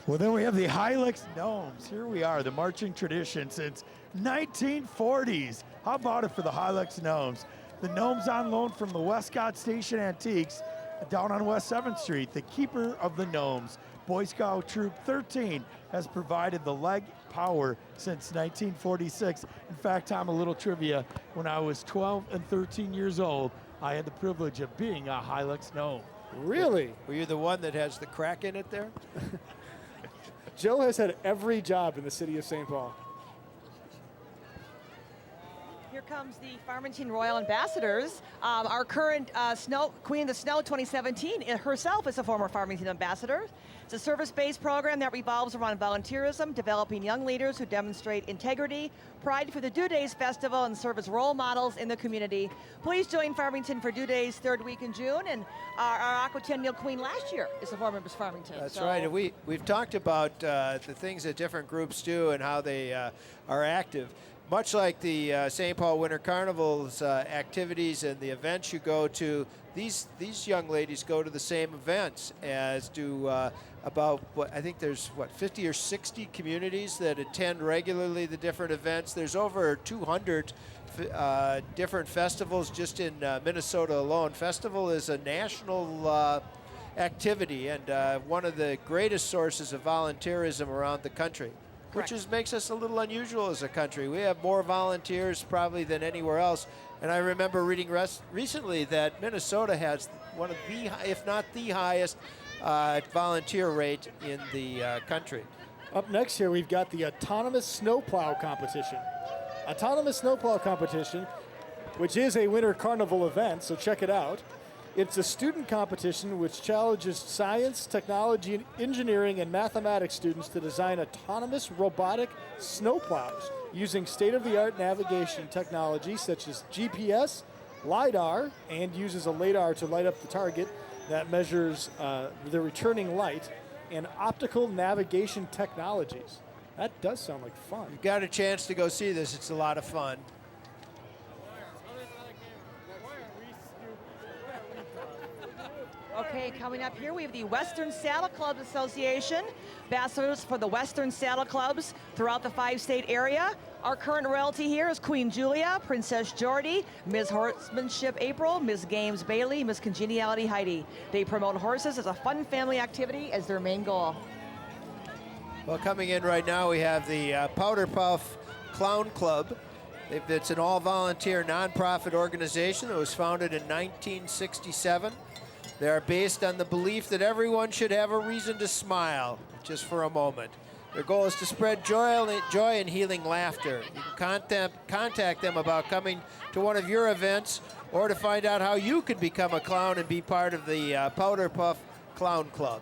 Well, then we have the Hilux Gnomes. Here we are, the marching tradition since 1940s. How about it for the Hilux Gnomes? The Gnomes on loan from the Westcott Station Antiques down on West 7th Street. The keeper of the Gnomes, Boy Scout Troop 13, has provided the leg power since 1946. In fact, Tom, a little trivia. When I was 12 and 13 years old, I had the privilege of being a Hilux Gnome. Really? Were you the one that has the crack in it there? Joe has had every job in the city of St. Paul. Here comes the Farmington Royal Ambassadors. Our current Queen of the Snow 2017 herself is a former Farmington ambassador. It's a service-based program that revolves around volunteerism, developing young leaders who demonstrate integrity, pride for the Dew Days Festival, and serve as role models in the community. Please join Farmington for Dew Days third week in June, and our Aquatennial Queen last year is a former Miss Farmington. That's So- right. And we've talked about the things that different groups do and how they are active. Much like the St. Paul Winter Carnival's activities and the events you go to, these young ladies go to the same events, as do about, I think there's 50 or 60 communities that attend regularly the different events. There's over 200 different festivals just in Minnesota alone. Festival is a national activity and one of the greatest sources of volunteerism around the country. Correct. Which makes us a little unusual as a country. We have more volunteers probably than anywhere else. And I remember reading recently that Minnesota has one of the, if not the highest, volunteer rate in the country. Up next here, we've got the Autonomous Snowplow Competition. Autonomous Snowplow Competition, which is a Winter Carnival event, so check it out. It's a student competition which challenges science, technology, engineering, and mathematics students to design autonomous robotic snowplows using state-of-the-art navigation technology such as GPS, LiDAR, and uses a LiDAR to light up the target that measures the returning light, and optical navigation technologies. That does sound like fun. You've got a chance to go see this. It's a lot of fun. Okay, coming up here, we have the Western Saddle Clubs Association, ambassadors for the Western Saddle Clubs throughout the 5-state area. Our current royalty here is Queen Julia, Princess Geordie, Ms. Horsemanship April, Ms. Games Bailey, Ms. Congeniality Heidi. They promote horses as a fun family activity as their main goal. Well, coming in right now, we have the Powder Puff Clown Club. It's an all-volunteer nonprofit organization that was founded in 1967. They are based on the belief that everyone should have a reason to smile, just for a moment. Their goal is to spread joy and healing laughter. You can contact them about coming to one of your events or to find out how you can become a clown and be part of the Powder Puff Clown Club.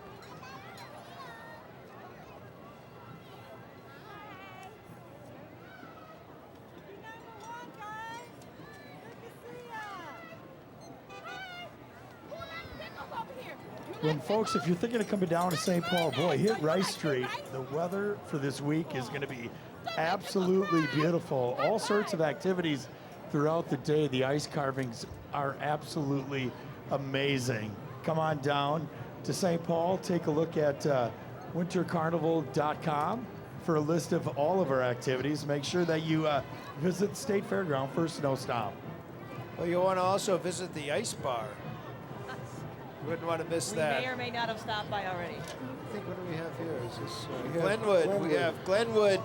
when folks, if you're thinking of coming down to St. Paul, boy, hit Rice Street. The weather for this week is going to be absolutely beautiful. All sorts of activities throughout the day. The ice carvings are absolutely amazing. Come on down to St. Paul. Take a look at wintercarnival.com for a list of all of our activities. Make sure that you visit State Fairground for Snow Stop. Well, you want to also visit the ice bar. You wouldn't want to miss We that. may or may not have stopped by already. I think, what do we have here? Is this have Glenwood? We Glenwood. have Glenwood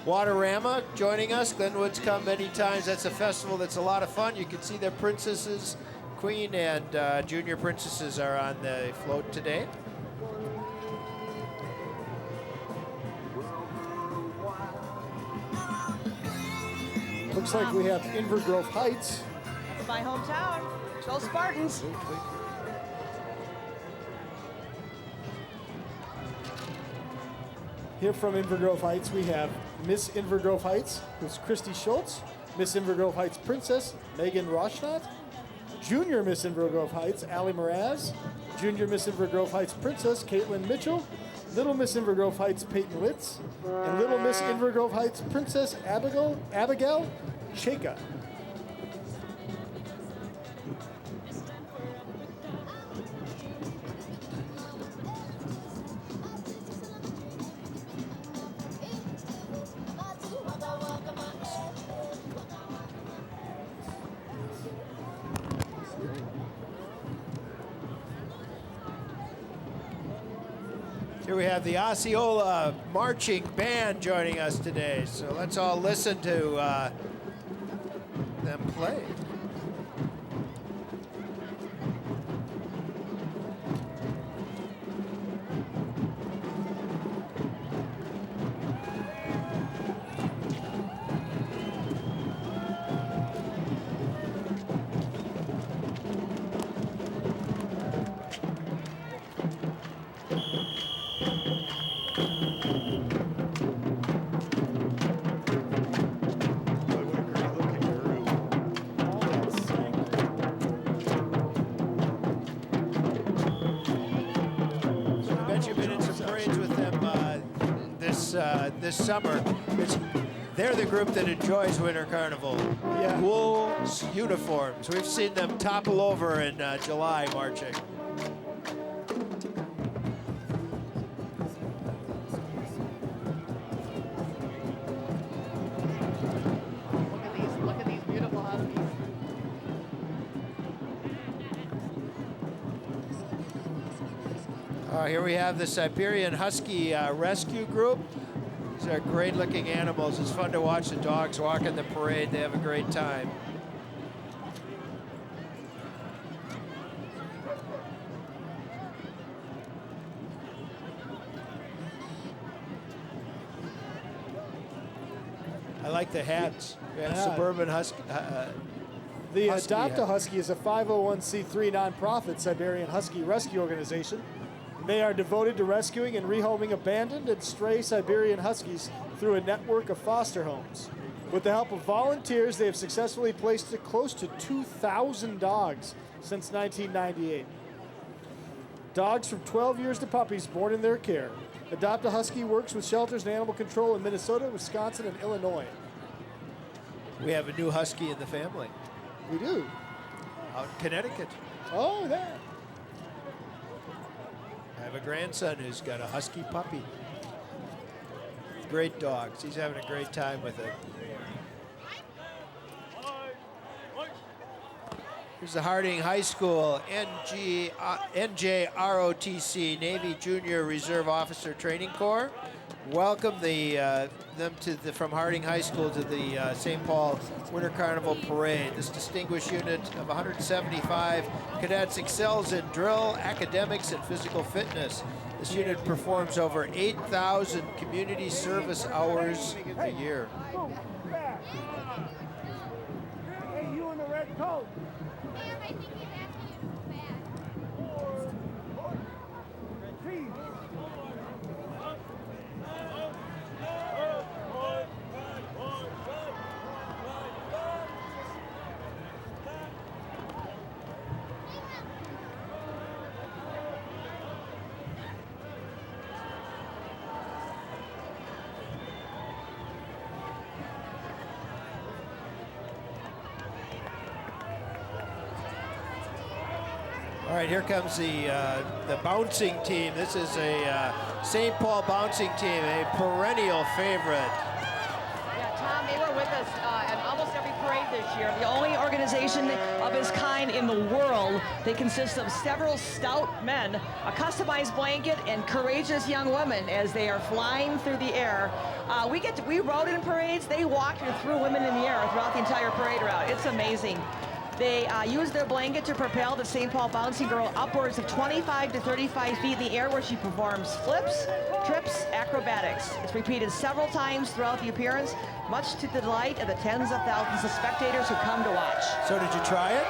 Waterama joining us. Glenwood's come many times. That's a festival that's a lot of fun. You can see their princesses, Queen and Junior princesses are on the float today. Looks like we have Invergrove Heights. That's my hometown. Go Spartans. Here from Invergrove Heights, we have Miss Invergrove Heights, who's Christy Schultz, Miss Invergrove Heights Princess, Megan Rochnott, Junior Miss Invergrove Heights, Allie Mraz, Junior Miss Invergrove Heights Princess, Caitlin Mitchell, Little Miss Invergrove Heights, Peyton Litz, and Little Miss Invergrove Heights Princess, Abigail Cheka. Here we have the Osceola Marching Band joining us today. So let's all listen to them play. Boy, what a great looking group. All that sync. I bet you've been in some parades with them this summer. They're the group that enjoys Winter Carnival. Yeah. Wool uniforms. We've seen them topple over in July marching. Look at these beautiful huskies. Here we have the Siberian Husky Rescue Group. These are great looking animals. It's fun to watch the dogs walk in the parade. They have a great time. I like the hats. We have Yeah. Suburban Husky. The Husky Adopt a hat. Husky is a 501c3 nonprofit Siberian Husky rescue organization. They are devoted to rescuing and rehoming abandoned and stray Siberian Huskies through a network of foster homes. With the help of volunteers, they have successfully placed close to 2,000 dogs since 1998. Dogs from 12 years to puppies born in their care. Adopt a Husky works with shelters and animal control in Minnesota, Wisconsin, and Illinois. We have a new Husky in the family We do. out in Connecticut. Oh, that. I have a grandson who's got a Husky puppy. Great dogs. He's having a great time with it. Here's the Harding High School NJROTC Navy Junior Reserve Officer Training Corps. Welcome them from Harding High School to the St. Paul Winter Carnival Parade. This distinguished unit of 175 cadets excels in drill, academics, and physical fitness. This unit performs over 8,000 community service hours a year. Hey, you in the red coat. All right, here comes the bouncing team. This is a St. Paul bouncing team, a perennial favorite. Yeah, Tom, they were with us at almost every parade this year. The only organization of its kind in the world. They consist of several stout men, a customized blanket, and courageous young women as they are flying through the air. We rode in parades. They walked and threw women in the air throughout the entire parade route. It's amazing. They use their blanket to propel the St. Paul bouncing girl upwards of 25 to 35 feet in the air, where she performs flips, trips, acrobatics. It's repeated several times throughout the appearance, much to the delight of the tens of thousands of spectators who come to watch. So did you try it?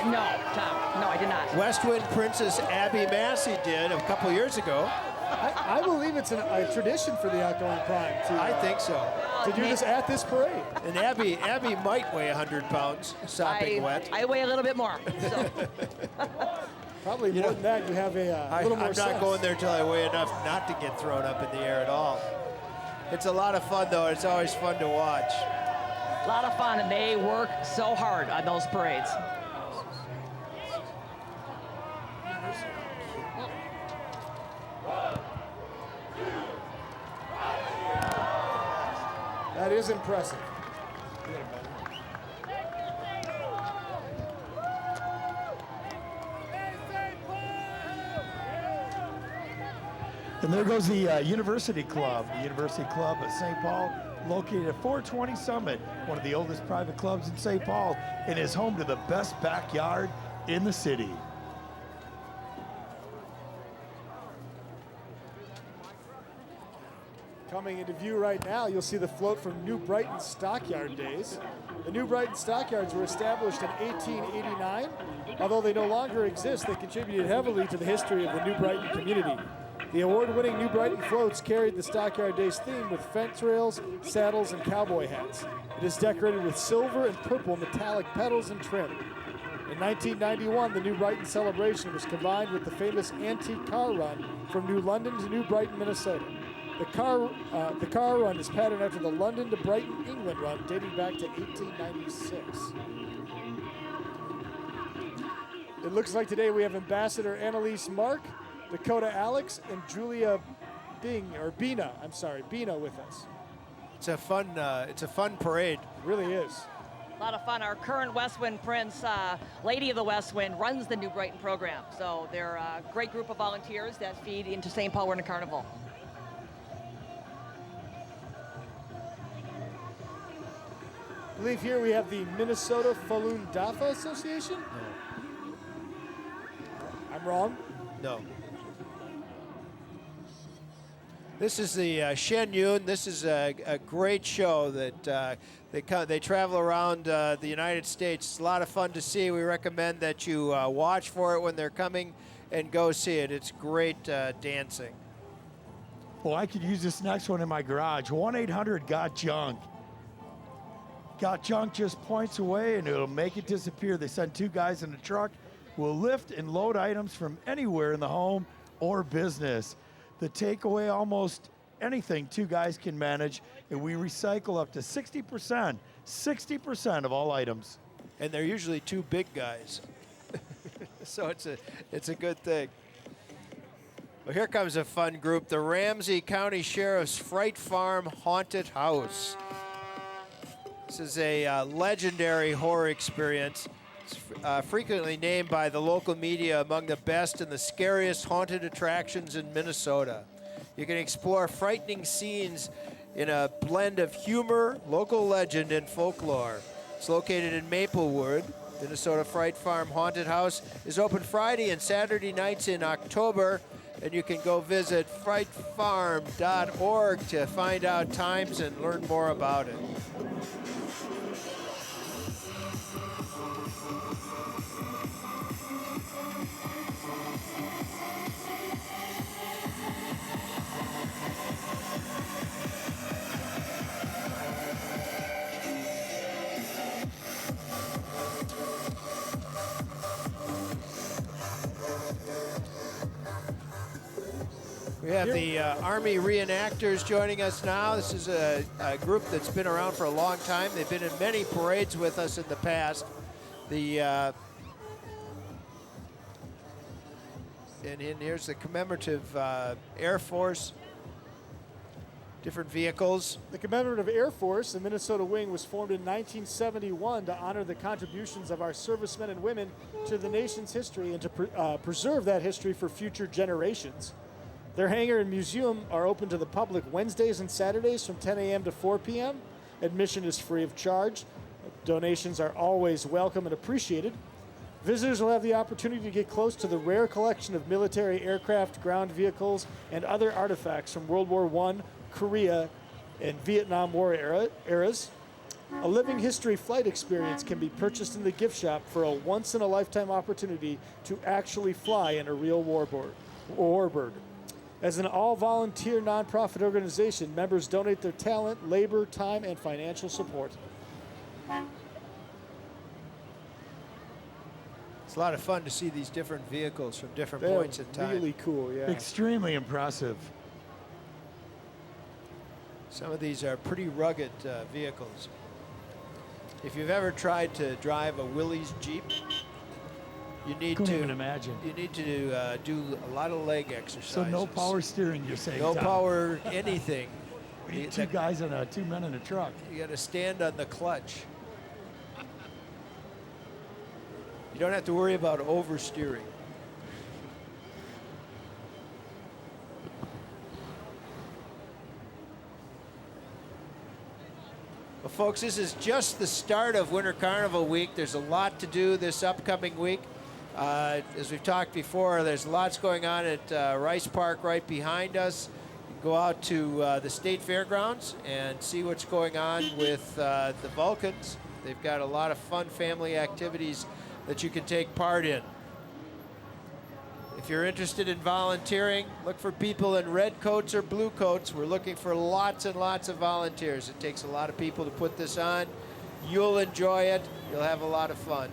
No, Tom. No, I did not. West Wind Princess Abby Massey did a couple years ago. I believe it's a tradition for the outgoing prime I think so. to do this at this parade. And Abby might weigh 100 pounds, sopping wet. I weigh a little bit more. So. Probably more than that. You have a little more I'm sense. not going there till I weigh enough not to get thrown up in the air at all. It's a lot of fun, though. It's always fun to watch. A lot of fun, and they work so hard on those parades. That is impressive. And there goes the University Club. The University Club of St. Paul, located at 420 Summit, one of the oldest private clubs in St. Paul, and is home to the best backyard in the city. Coming into view right now, you'll see the float from New Brighton Stockyard days. The New Brighton Stockyards were established in 1889. Although they no longer exist, they contributed heavily to the history of the New Brighton community. The award-winning New Brighton floats carried the Stockyard Days theme with fence rails, saddles, and cowboy hats. It is decorated with silver and purple metallic petals and trim. In 1991, the New Brighton celebration was combined with the famous antique car run from New London to New Brighton, Minnesota. The car run is patterned after the London to Brighton, England run, dating back to 1896. It looks like today we have Ambassador Annalise Mark, Dakota Alex, and Julia Bina with us. It's a fun parade. It really is. A lot of fun. Our current West Wind Prince, Lady of the West Wind, runs the New Brighton program. So they're a great group of volunteers that feed into St. Paul Winter Carnival. I believe here we have the Minnesota Falun Dafa Association. I'm wrong. No. This is the Shen Yun. This is a great show that they travel around the United States. It's a lot of fun to see. We recommend that you watch for it when they're coming and go see it. It's great dancing. Well, I could use this next one in my garage. 1-800-GOT-JUNK. Got Junk just points away and it'll make it disappear. They send two guys in a truck, will lift and load items from anywhere in the home or business. The takeaway, almost anything two guys can manage, and we recycle up to 60% of all items. And they're usually two big guys. So it's a good thing. Well, here comes a fun group, the Ramsey County Sheriff's Fright Farm Haunted House. This is a legendary horror experience. It's frequently named by the local media among the best and the scariest haunted attractions in Minnesota. You can explore frightening scenes in a blend of humor, local legend, and folklore. It's located in Maplewood. Minnesota Fright Farm Haunted House is open Friday and Saturday nights in October, and you can go visit frightfarm.org to find out times and learn more about it. We have the Army reenactors joining us now. This is a group that's been around for a long time. They've been in many parades with us in the past. The And here's the commemorative Air Force, different vehicles. The Commemorative Air Force, the Minnesota Wing, was formed in 1971 to honor the contributions of our servicemen and women to the nation's history and to preserve that history for future generations. Their hangar and museum are open to the public Wednesdays and Saturdays from 10 a.m. to 4 p.m. Admission is free of charge. Donations are always welcome and appreciated. Visitors will have the opportunity to get close to the rare collection of military aircraft, ground vehicles, and other artifacts from World War I, Korea, and Vietnam War eras. A living history flight experience can be purchased in the gift shop for a once-in-a-lifetime opportunity to actually fly in a real warbird. As an all-volunteer nonprofit organization, members donate their talent, labor, time, and financial support. It's a lot of fun to see these different vehicles from different They're points in time. really cool, yeah. Extremely impressive. Some of these are pretty rugged vehicles. If you've ever tried to drive a Willys Jeep, you need Couldn't to even imagine. You need to do a lot of leg exercises. So no power steering, you're saying? No Tom? power anything. We need two guys and two men in a truck. You got to stand on the clutch. You don't have to worry about oversteering. Well, folks, this is just the start of Winter Carnival Week. There's a lot to do this upcoming week. As we've talked before, there's lots going on at Rice Park right behind us. You can go out to the State Fairgrounds and see what's going on with the Vulcans. They've got a lot of fun family activities that you can take part in. If you're interested in volunteering, look for people in red coats or blue coats. We're looking for lots and lots of volunteers. It takes a lot of people to put this on. You'll enjoy it. You'll have a lot of fun.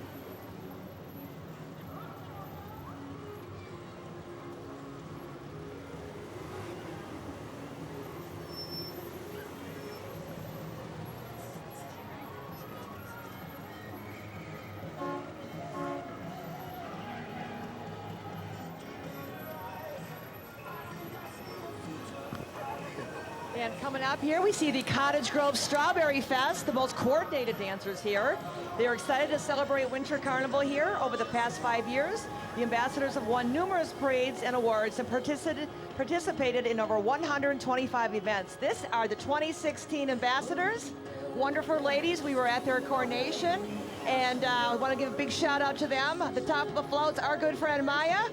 And coming up here, we see the Cottage Grove Strawberry Fest, the most coordinated dancers here. They are excited to celebrate Winter Carnival here. Over the past 5 years, the ambassadors have won numerous parades and awards and participated in over 125 events. This are the 2016 ambassadors. Wonderful ladies. We were at their coronation, and I want to give a big shout out to them. At the top of the floats, our good friend Maya.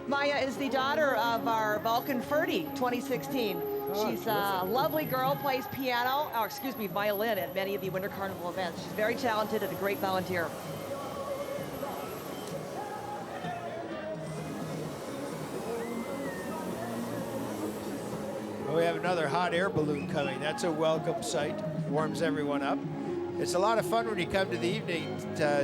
Maya is the daughter of our Vulcan Ferdy 2016. She's a lovely girl, plays piano, or excuse me, violin at many of the Winter Carnival events. She's very talented and a great volunteer. Well, we have another hot air balloon coming. That's a welcome sight. Warms everyone up. It's a lot of fun when you come to the evening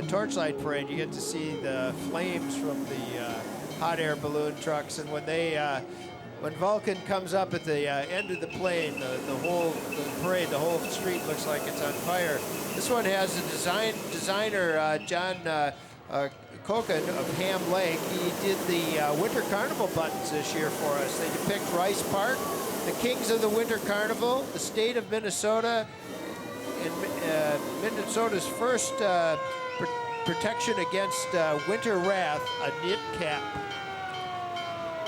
torchlight parade. You get to see the flames from the hot air balloon trucks, and when Vulcan comes up at the end of the plane, the parade, the whole street looks like it's on fire. This one has a designer, John Kochen of Ham Lake. He did the Winter Carnival buttons this year for us. They depict Rice Park, the kings of the Winter Carnival, the state of Minnesota, and Minnesota's first protection against winter wrath, a knit cap.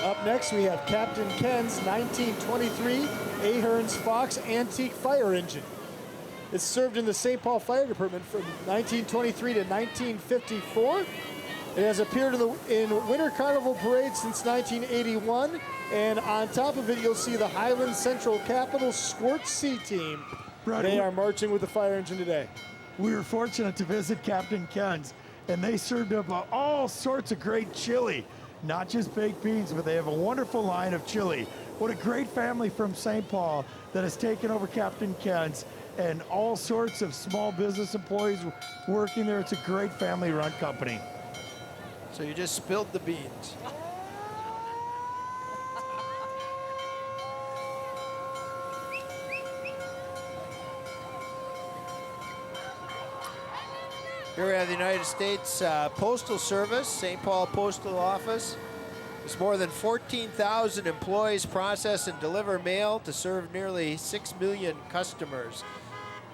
Up next, we have Captain Ken's 1923 Ahern's Fox antique fire engine. It served in the St. Paul Fire Department from 1923 to 1954. It has appeared in Winter Carnival parades since 1981. And on top of it, you'll see the Highland Central Capital Squirt Sea Team. They are marching with the fire engine today. We were fortunate to visit Captain Ken's, and they served up all sorts of great chili. Not just baked beans, but they have a wonderful line of chili. What a great family from St. Paul that has taken over Captain Ken's, and all sorts of small business employees working there. It's a great family-run company. So you just spilled the beans. Here we have the United States Postal Service, St. Paul Postal Office. The There's more than 14,000 employees process and deliver mail to serve nearly 6 million customers.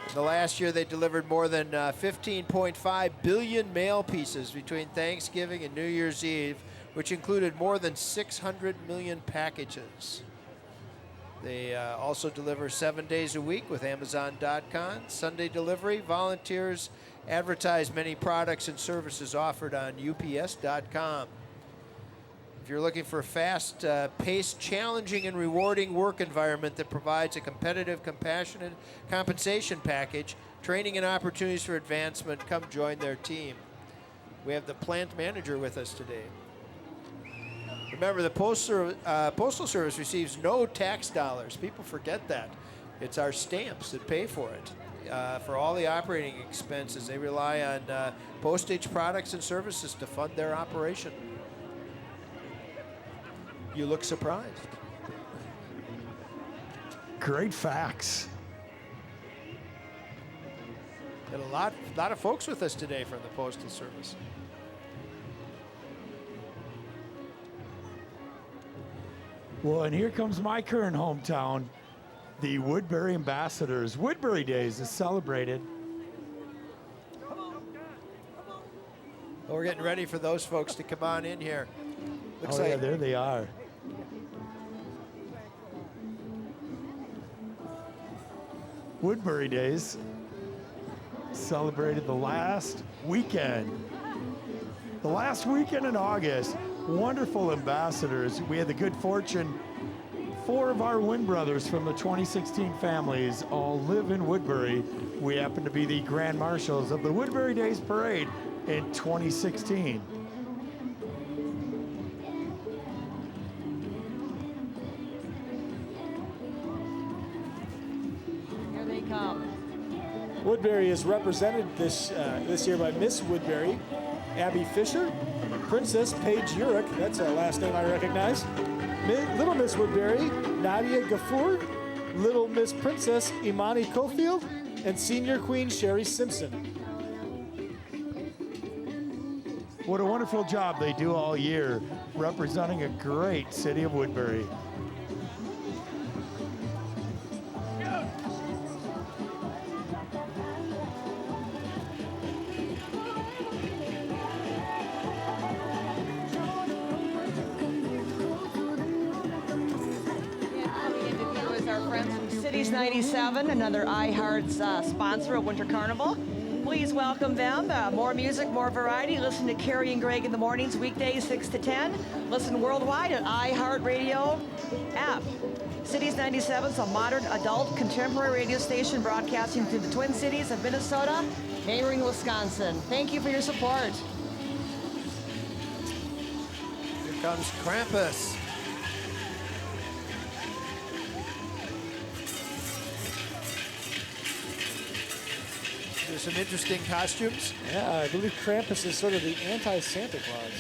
In the last year, they delivered more than 15.5 billion mail pieces between Thanksgiving and New Year's Eve, which included more than 600 million packages. They also deliver 7 days a week with Amazon.com. Sunday delivery, volunteers advertise many products and services offered on UPS.com. If you're looking for a fast-paced, challenging, and rewarding work environment that provides a competitive, compassionate compensation package, training and opportunities for advancement, come join their team. We have the plant manager with us today. Remember, the Postal Service receives no tax dollars. People forget that. It's our stamps that pay for it. For all the operating expenses, they rely on postage products and services to fund their operation. You look surprised. Great facts. Got a lot of folks with us today from the Postal Service. Well, and here comes my current hometown, the Woodbury Ambassadors. Woodbury Days is celebrated. Well, we're getting ready for those folks to come on in here. Looks Yeah, like there they are. Woodbury Days celebrated the last weekend. The last weekend in August. Wonderful ambassadors. We had the good fortune, 4 of our Wynn brothers from the 2016 families all live in Woodbury. We happen to be the Grand Marshals of the Woodbury Days Parade in 2016. Here they come. Woodbury is represented this year by Miss Woodbury, Abby Fisher, Princess Paige Urich, that's a last name I recognize, Little Miss Woodbury, Nadia Gafour, Little Miss Princess Imani Cofield, and Senior Queen Sherry Simpson. What a wonderful job they do all year, representing a great city of Woodbury. Cities 97, another iHeart sponsor of Winter Carnival. Please welcome them. More music, more variety. Listen to Carrie and Greg in the mornings, weekdays 6 to 10. Listen worldwide at iHeartRadio app. Cities 97 is a modern, adult, contemporary radio station broadcasting through the Twin Cities of Minnesota, neighboring Wisconsin. Thank you for your support. here comes Krampus. There's some interesting costumes. Yeah, I believe Krampus is sort of the anti-Santa Claus.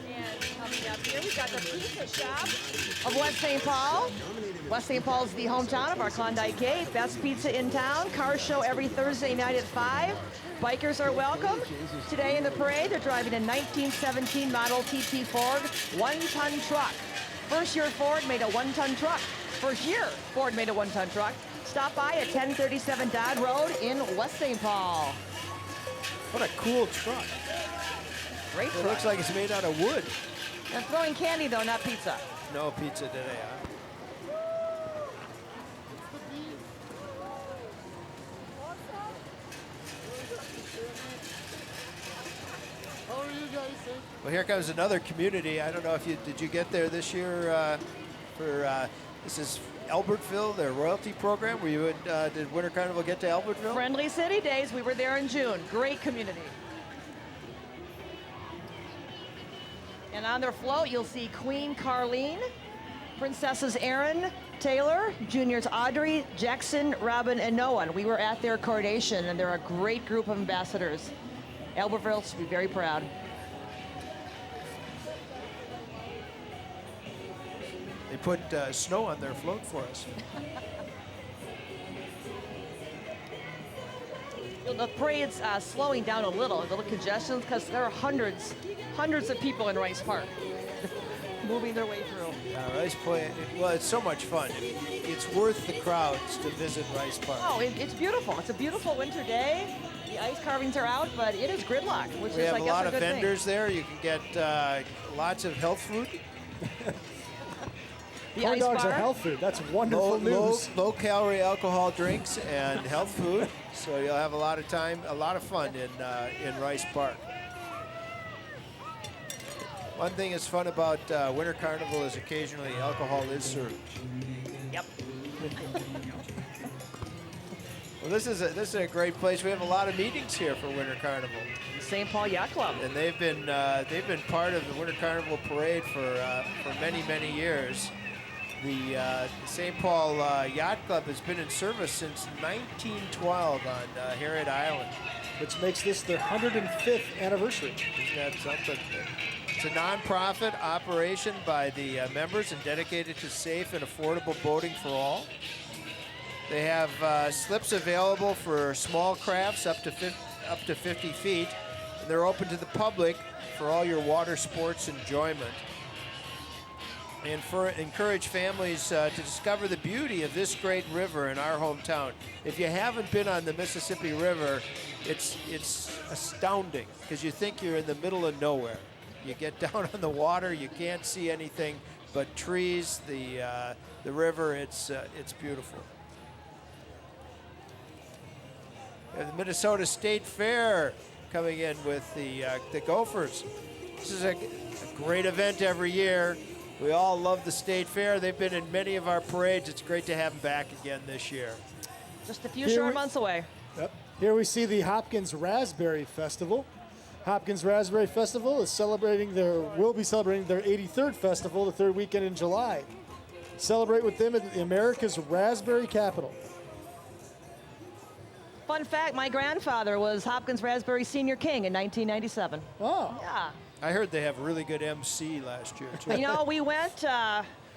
And coming up here, we've got the pizza shop of West St. Paul. West St. Paul is the hometown of our Klondike Gate. Best pizza in town. Car show every Thursday night at 5. Bikers are welcome. Today in the parade, they're driving a 1917 Model TT Ford one-ton truck. First year Ford made a one-ton truck. First year Ford made a one-ton truck. Stop by at 1037 Dodd Road in West St. Paul. What a cool truck. Great It truck. looks like it's made out of wood. They're throwing candy though, not pizza. No pizza today, huh? Well, here comes another community. I don't know if did you get there this year this is Albertville, their royalty program. Were you did Winter Carnival get to Albertville? Friendly City Days, we were there in June. Great community. And on their float, you'll see Queen Carleen, Princesses Erin, Taylor, Juniors Audrey, Jackson, Robin, and Noah. We were at their coronation, and they're a great group of ambassadors. Albertville should be very proud. They put snow on their float for us. The parade's slowing down a little congestion, because there are hundreds of people in Rice Park moving their way through. Rice Park, well, it's so much fun. It's worth the crowds to visit Rice Park. Oh, it's beautiful. It's a beautiful winter day. The ice carvings are out, but it is gridlock, which We is, have I a guess, lot a of good vendors there. You can get lots of health food. The Corn ice dogs bar. are health food. That's wonderful news. Low-calorie alcohol drinks and health food. So you'll have a lot of time, a lot of fun in Rice Park. One thing that's fun about Winter Carnival is occasionally alcohol is served. Yep. Well, this is a great place. We have a lot of meetings here for Winter Carnival, St. Paul Yacht Club. and they've been part of the Winter Carnival parade for many years. The St. Paul Yacht Club has been in service since 1912 on Harriet Island. Which makes this their 105th anniversary. Isn't that something? It's a nonprofit operation by the members and dedicated to safe and affordable boating for all. They have slips available for small crafts up to 50 feet, and they're open to the public for all your water sports enjoyment. And encourage families to discover the beauty of this great river in our hometown. If you haven't been on the Mississippi River, it's astounding, because you think you're in the middle of nowhere. You get down on the water, you can't see anything but trees, the river. It's beautiful. We have the Minnesota State Fair coming in with the Gophers. This is a great event every year. We all love the State Fair. They've been in many of our parades. It's great to have them back again this year. Just a few short months away. Yep. Here we see the Hopkins Raspberry Festival. Hopkins Raspberry Festival will be celebrating their 83rd festival the third weekend in July. Celebrate with them at America's Raspberry Capital. Fun fact, my grandfather was Hopkins Raspberry Senior King in 1997. Oh. Yeah. I heard they have a really good MC last year, too. You know, we went,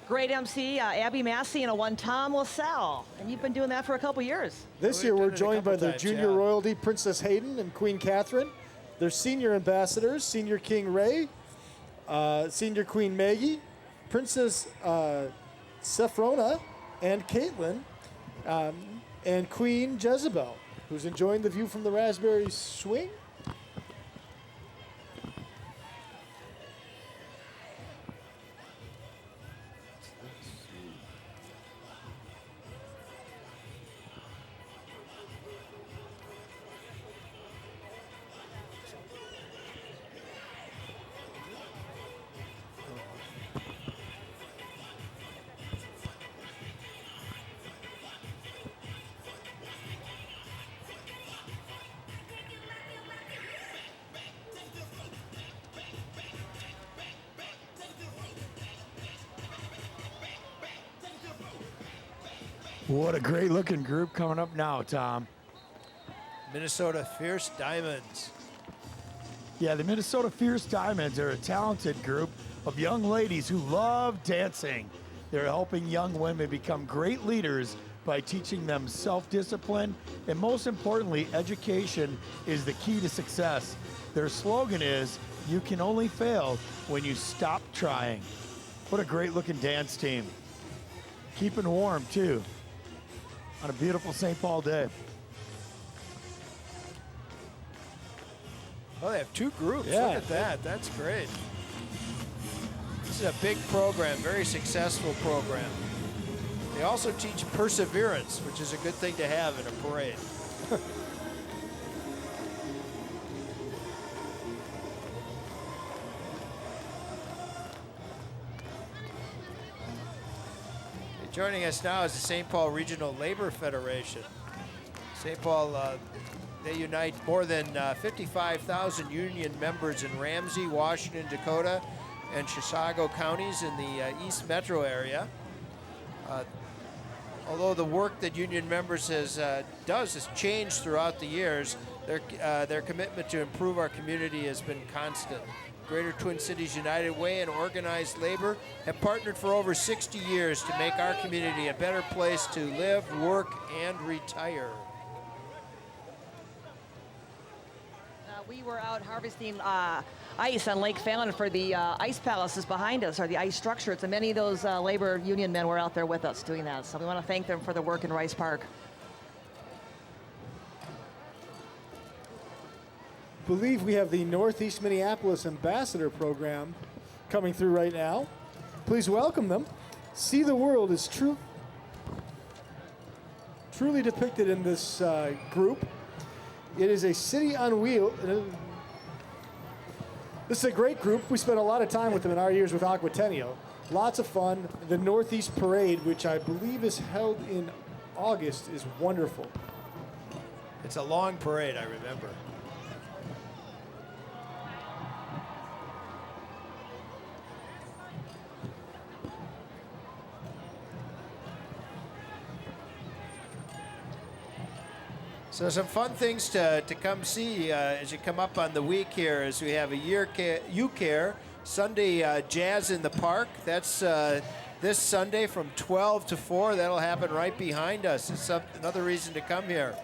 great MC, Abby Massey, and a one Tom LaSalle. And you've been doing that for a couple years. This We've year done we're it a joined by couple their times, junior yeah. royalty, Princess Hayden and Queen Catherine, their senior ambassadors, Senior King Ray, Senior Queen Maggie, Princess Sephrona, and Caitlin, and Queen Jezebel, who's enjoying the view from the Raspberry Swing. What a great looking group coming up now, Tom. Minnesota Fierce Diamonds. Yeah, the Minnesota Fierce Diamonds are a talented group of young ladies who love dancing. They're helping young women become great leaders by teaching them self-discipline, and most importantly, education is the key to success. Their slogan is, "You can only fail when you stop trying." What a great looking dance team. Keeping warm too, on a beautiful St. Paul day. Oh, they have two groups. Yeah. Look at that. That's great. This is a big program, very successful program. They also teach perseverance, which is a good thing to have in a parade. Joining us now is the St. Paul Regional Labor Federation. St. Paul, they unite more than 55,000 union members in Ramsey, Washington, Dakota, and Chisago counties in the East Metro area. Although the work that union members has changed throughout the years, their commitment to improve our community has been constant. Greater Twin Cities United Way and organized labor have partnered for over 60 years to make our community a better place to live, work, and retire. We were out harvesting ice on Lake Fallon for the ice palaces behind us, or the ice structures, and many of those labor union men were out there with us doing that. So we want to thank them for their work in Rice Park. Believe we have the Northeast Minneapolis Ambassador Program coming through right now. Please welcome them. See the World is truly depicted in this group. It is a city on wheels. This is a great group. We spent a lot of time with them in our years with Aquatennial. Lots of fun. The Northeast Parade, which I believe is held in August, is wonderful. It's a long parade, I remember. So some fun things to come see as you come up on the week here, as we have a You Care Sunday Jazz in the Park. That's this Sunday from 12 to 4. That'll happen right behind us. It's another reason to come here.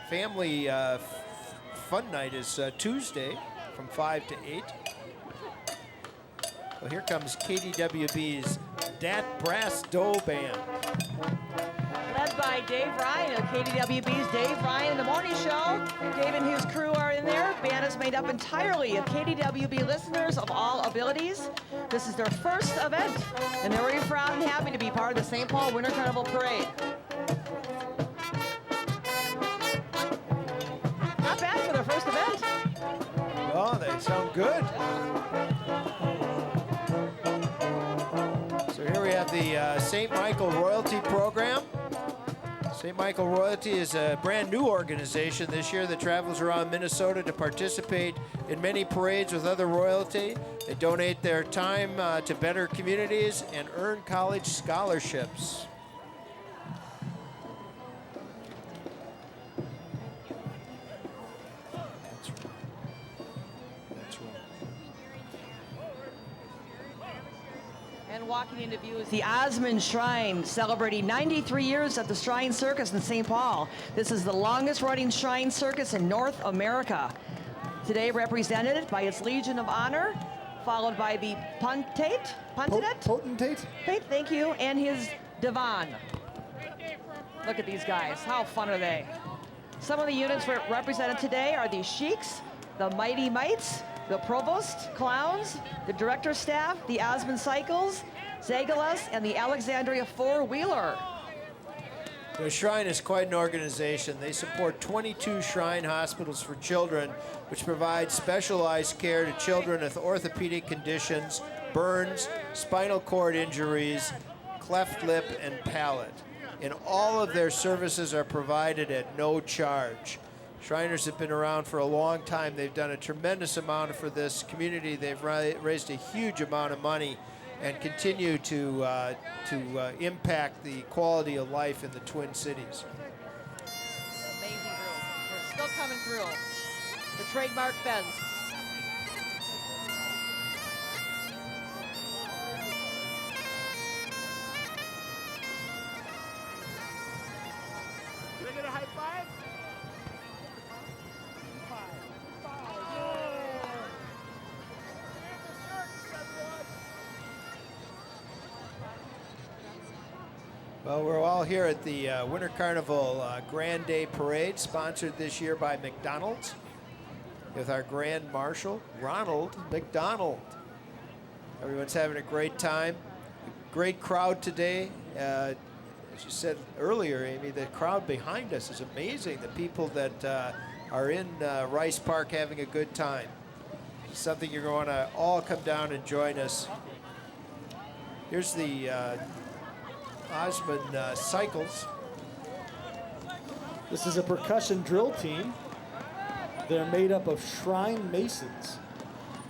Family fun night is Tuesday from 5 to 8. Well, here comes KDWB's Dat Brass Doe Band. Led by Dave Ryan of KDWB's Dave Ryan in the Morning Show. Dave and his crew are in there. Band is made up entirely of KDWB listeners of all abilities. This is their first event, and they're very proud and happy to be part of the St. Paul Winter Carnival Parade. Not bad for their first event. Oh, they sound good. So here we have the St. Michael Royalty Program. St. Michael Royalty is a brand new organization this year that travels around Minnesota to participate in many parades with other royalty. They donate their time to better communities and earn college scholarships. Walking into view is the Osmond Shrine, celebrating 93 years at the Shrine Circus in St. Paul. This is the longest running shrine circus in North America. Today represented by its Legion of Honor, followed by the Potentate? Thank you, and his Divan. Look at these guys, how fun are they? Some of the units represented today are the Sheiks, the Mighty Mites, the Provost Clowns, the Director Staff, the Osmond Cycles, Zagalas, and the Alexandria Four-Wheeler. The Shrine is quite an organization. They support 22 Shrine hospitals for children, which provide specialized care to children with orthopedic conditions, burns, spinal cord injuries, cleft lip, and palate. And all of their services are provided at no charge. Shriners have been around for a long time. They've done a tremendous amount for this community. They've raised a huge amount of money and continue to impact the quality of life in the Twin Cities. Amazing group. We're still coming through. The trademark fence. Can I get a high five? Well, we're all here at the Winter Carnival Grande Parade, sponsored this year by McDonald's, with our Grand Marshal, Ronald McDonald. Everyone's having a great time. Great crowd today. As you said earlier, Amy, the crowd behind us is amazing. The people that are in Rice Park having a good time. It's something you're going to all come down and join us. Here's the Osmond Cycles. This is a percussion drill team. They're made up of Shrine Masons.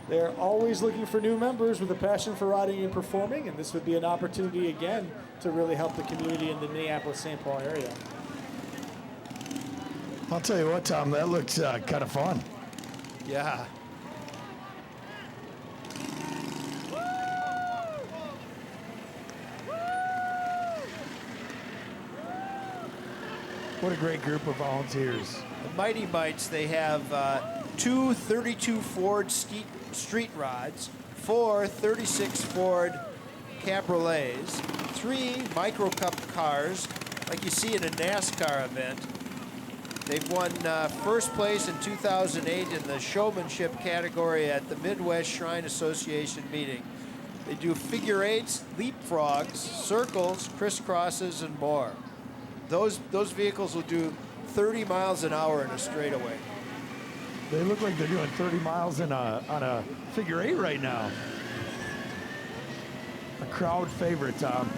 They're always looking for new members with a passion for riding and performing, and this would be an opportunity again to really help the community in the Minneapolis-St. Paul area. I'll tell you what, Tom, that looks kind of fun. Yeah. What a great group of volunteers. The Mighty Mites, they have two 32 Ford street rods, four 36 Ford Cabriolets, three Micro Cup cars, like you see in a NASCAR event. They've won first place in 2008 in the showmanship category at the Midwest Shrine Association meeting. They do figure eights, leapfrogs, circles, crisscrosses, and more. Those vehicles will do 30 miles an hour in a straightaway. They look like they're doing 30 miles on a figure eight right now. A crowd favorite, Tom.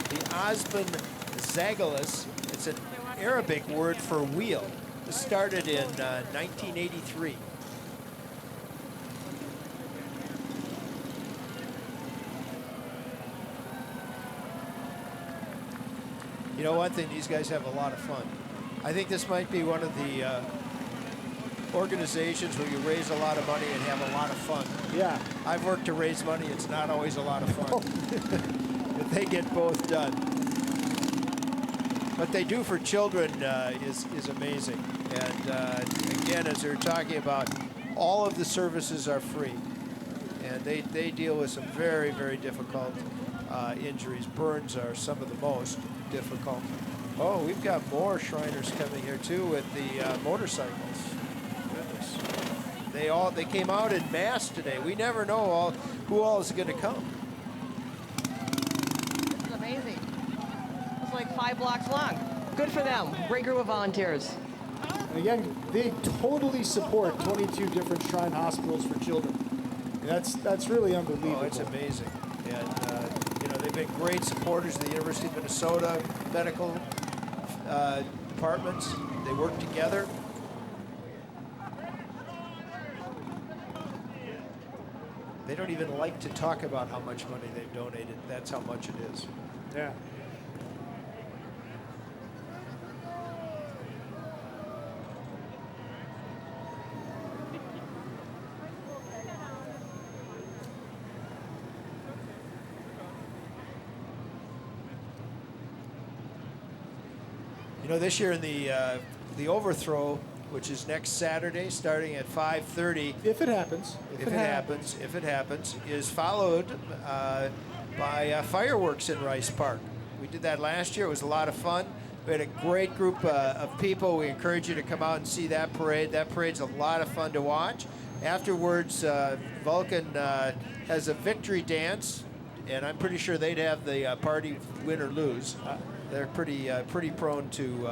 The Osman Zagalis, it's an Arabic word for wheel. This started in 1983. You know, one thing, these guys have a lot of fun. I think this might be one of the organizations where you raise a lot of money and have a lot of fun. Yeah. I've worked to raise money. It's not always a lot of fun. But they get both done. What they do for children is amazing. And again, as they're talking about, all of the services are free. And they deal with some very, very difficult injuries. Burns are some of the most difficult. Oh, we've got more Shriners coming here too with the motorcycles. Goodness. They came out in mass today. We never know who all is going to come. This is amazing. It's like 5 blocks long. Good for them. Great group of volunteers. And again, they totally support 22 different Shrine hospitals for children. That's really unbelievable. Oh, it's amazing. And they've been great supporters of the University of Minnesota medical departments. They work together. They don't even like to talk about how much money they've donated. That's how much it is. Yeah. You know, this year in the overthrow, which is next Saturday, starting at 5:30. If it happens. If it happens, is followed by fireworks in Rice Park. We did that last year. It was a lot of fun. We had a great group of people. We encourage you to come out and see that parade. That parade's a lot of fun to watch. Afterwards, Vulcan has a victory dance, and I'm pretty sure they'd have the party win or lose. They're pretty prone to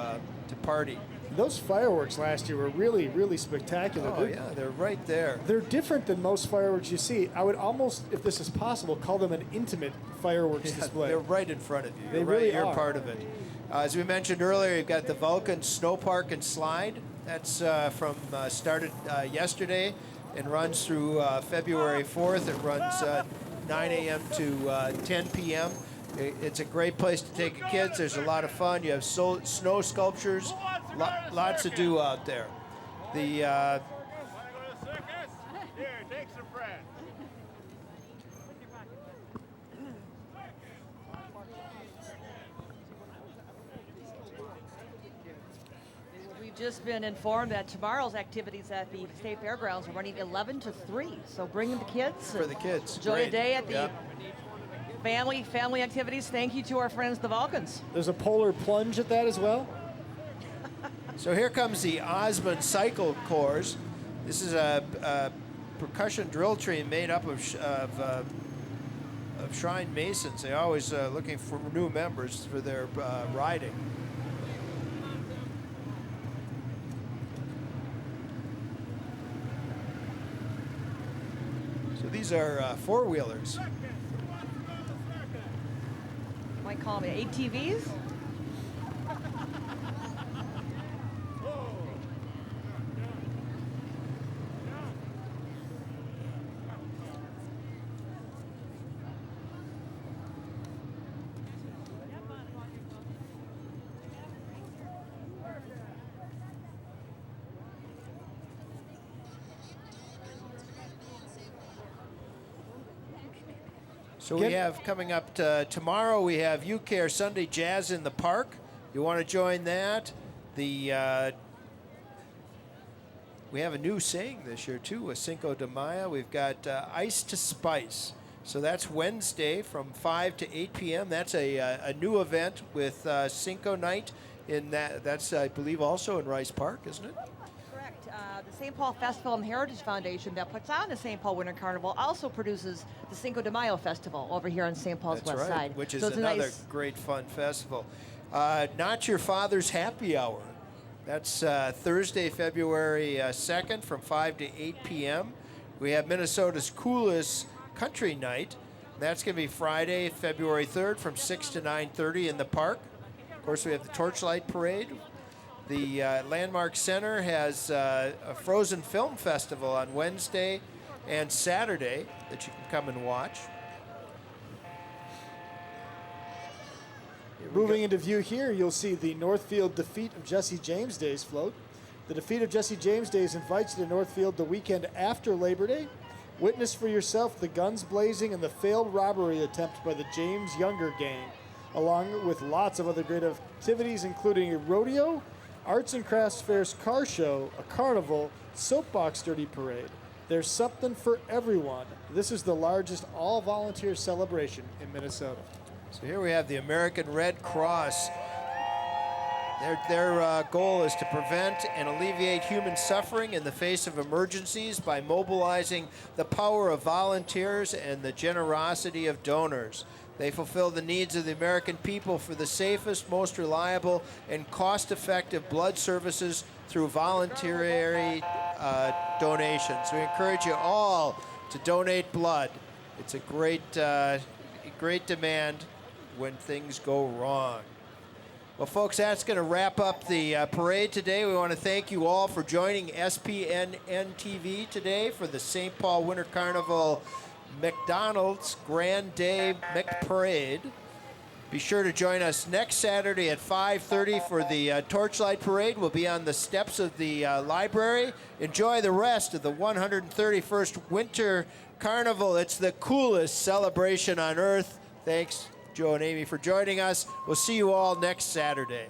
party. Those fireworks last year were really, really spectacular. Oh, yeah, they're right there. They're different than most fireworks you see. I would almost, if this is possible, call them an intimate fireworks display. They're right in front of you. They really You're are. part of it. As we mentioned earlier, you've got the Vulcan Snow Park and Slide. That's started yesterday and runs through February 4th. It runs 9 a.m. to 10 p.m. It's a great place to take your kids. There's a lot of fun. You have snow sculptures, lots to do out there. The Want to go to the circus? Here, take some friends. We've just been informed that tomorrow's activities at the State Fairgrounds are running 11 to 3. So bring the kids. for the kids. Enjoy Great. a day at the Yep. family activities. Thank you to our friends, the Vulcans. There's a polar plunge at that as well. So here comes the Osmond Cycle Course. This is a percussion drill team made up of Shrine Masons. They're always looking for new members for their riding. So these are four-wheelers. Might call them ATVs. So we have coming up tomorrow, we have You Care Sunday Jazz in the Park. You want to join that? We have a new saying this year, too, with Cinco de Mayo. We've got Ice to Spice. So that's Wednesday from 5 to 8 p.m. That's a new event with Cinco Night. That's, I believe, also in Rice Park, isn't it? Correct. The St. Paul Festival and Heritage Foundation that puts on the St. Paul Winter Carnival also produces the Cinco de Mayo Festival over here on St. Paul's That's west right, side. which is So it's another great fun festival. Not Your Father's Happy Hour. That's Thursday, February 2nd from 5 to 8 p.m. We have Minnesota's Coolest Country Night. That's going to be Friday, February 3rd from 6 to 9:30 in the park. Of course, we have the Torchlight Parade. The Landmark Center has a Frozen Film Festival on Wednesday and Saturday that you can come and watch. Moving into view here, you'll see the Northfield Defeat of Jesse James Days float. The Defeat of Jesse James Days invites you to Northfield the weekend after Labor Day. Witness for yourself the guns blazing and the failed robbery attempt by the James Younger gang, along with lots of other great activities, including a rodeo, arts and crafts fairs car show, a carnival, soapbox derby parade. There's something for everyone. This is the largest all-volunteer celebration in Minnesota. So here we have the American Red Cross. Their goal is to prevent and alleviate human suffering in the face of emergencies by mobilizing the power of volunteers and the generosity of donors. They fulfill the needs of the American people for the safest, most reliable, and cost-effective blood services through voluntary donations. We encourage you all to donate blood. It's a great demand when things go wrong. Well, folks, that's going to wrap up the parade today. We want to thank you all for joining SPNN TV today for the St. Paul Winter Carnival McDonald's Grande McParade. Be sure to join us next Saturday at 5:30 for the Torchlight Parade. We'll be on the steps of the library. Enjoy the rest of the 131st Winter Carnival. It's the coolest celebration on earth. Thanks, Joe and Amy, for joining us. We'll see you all next Saturday.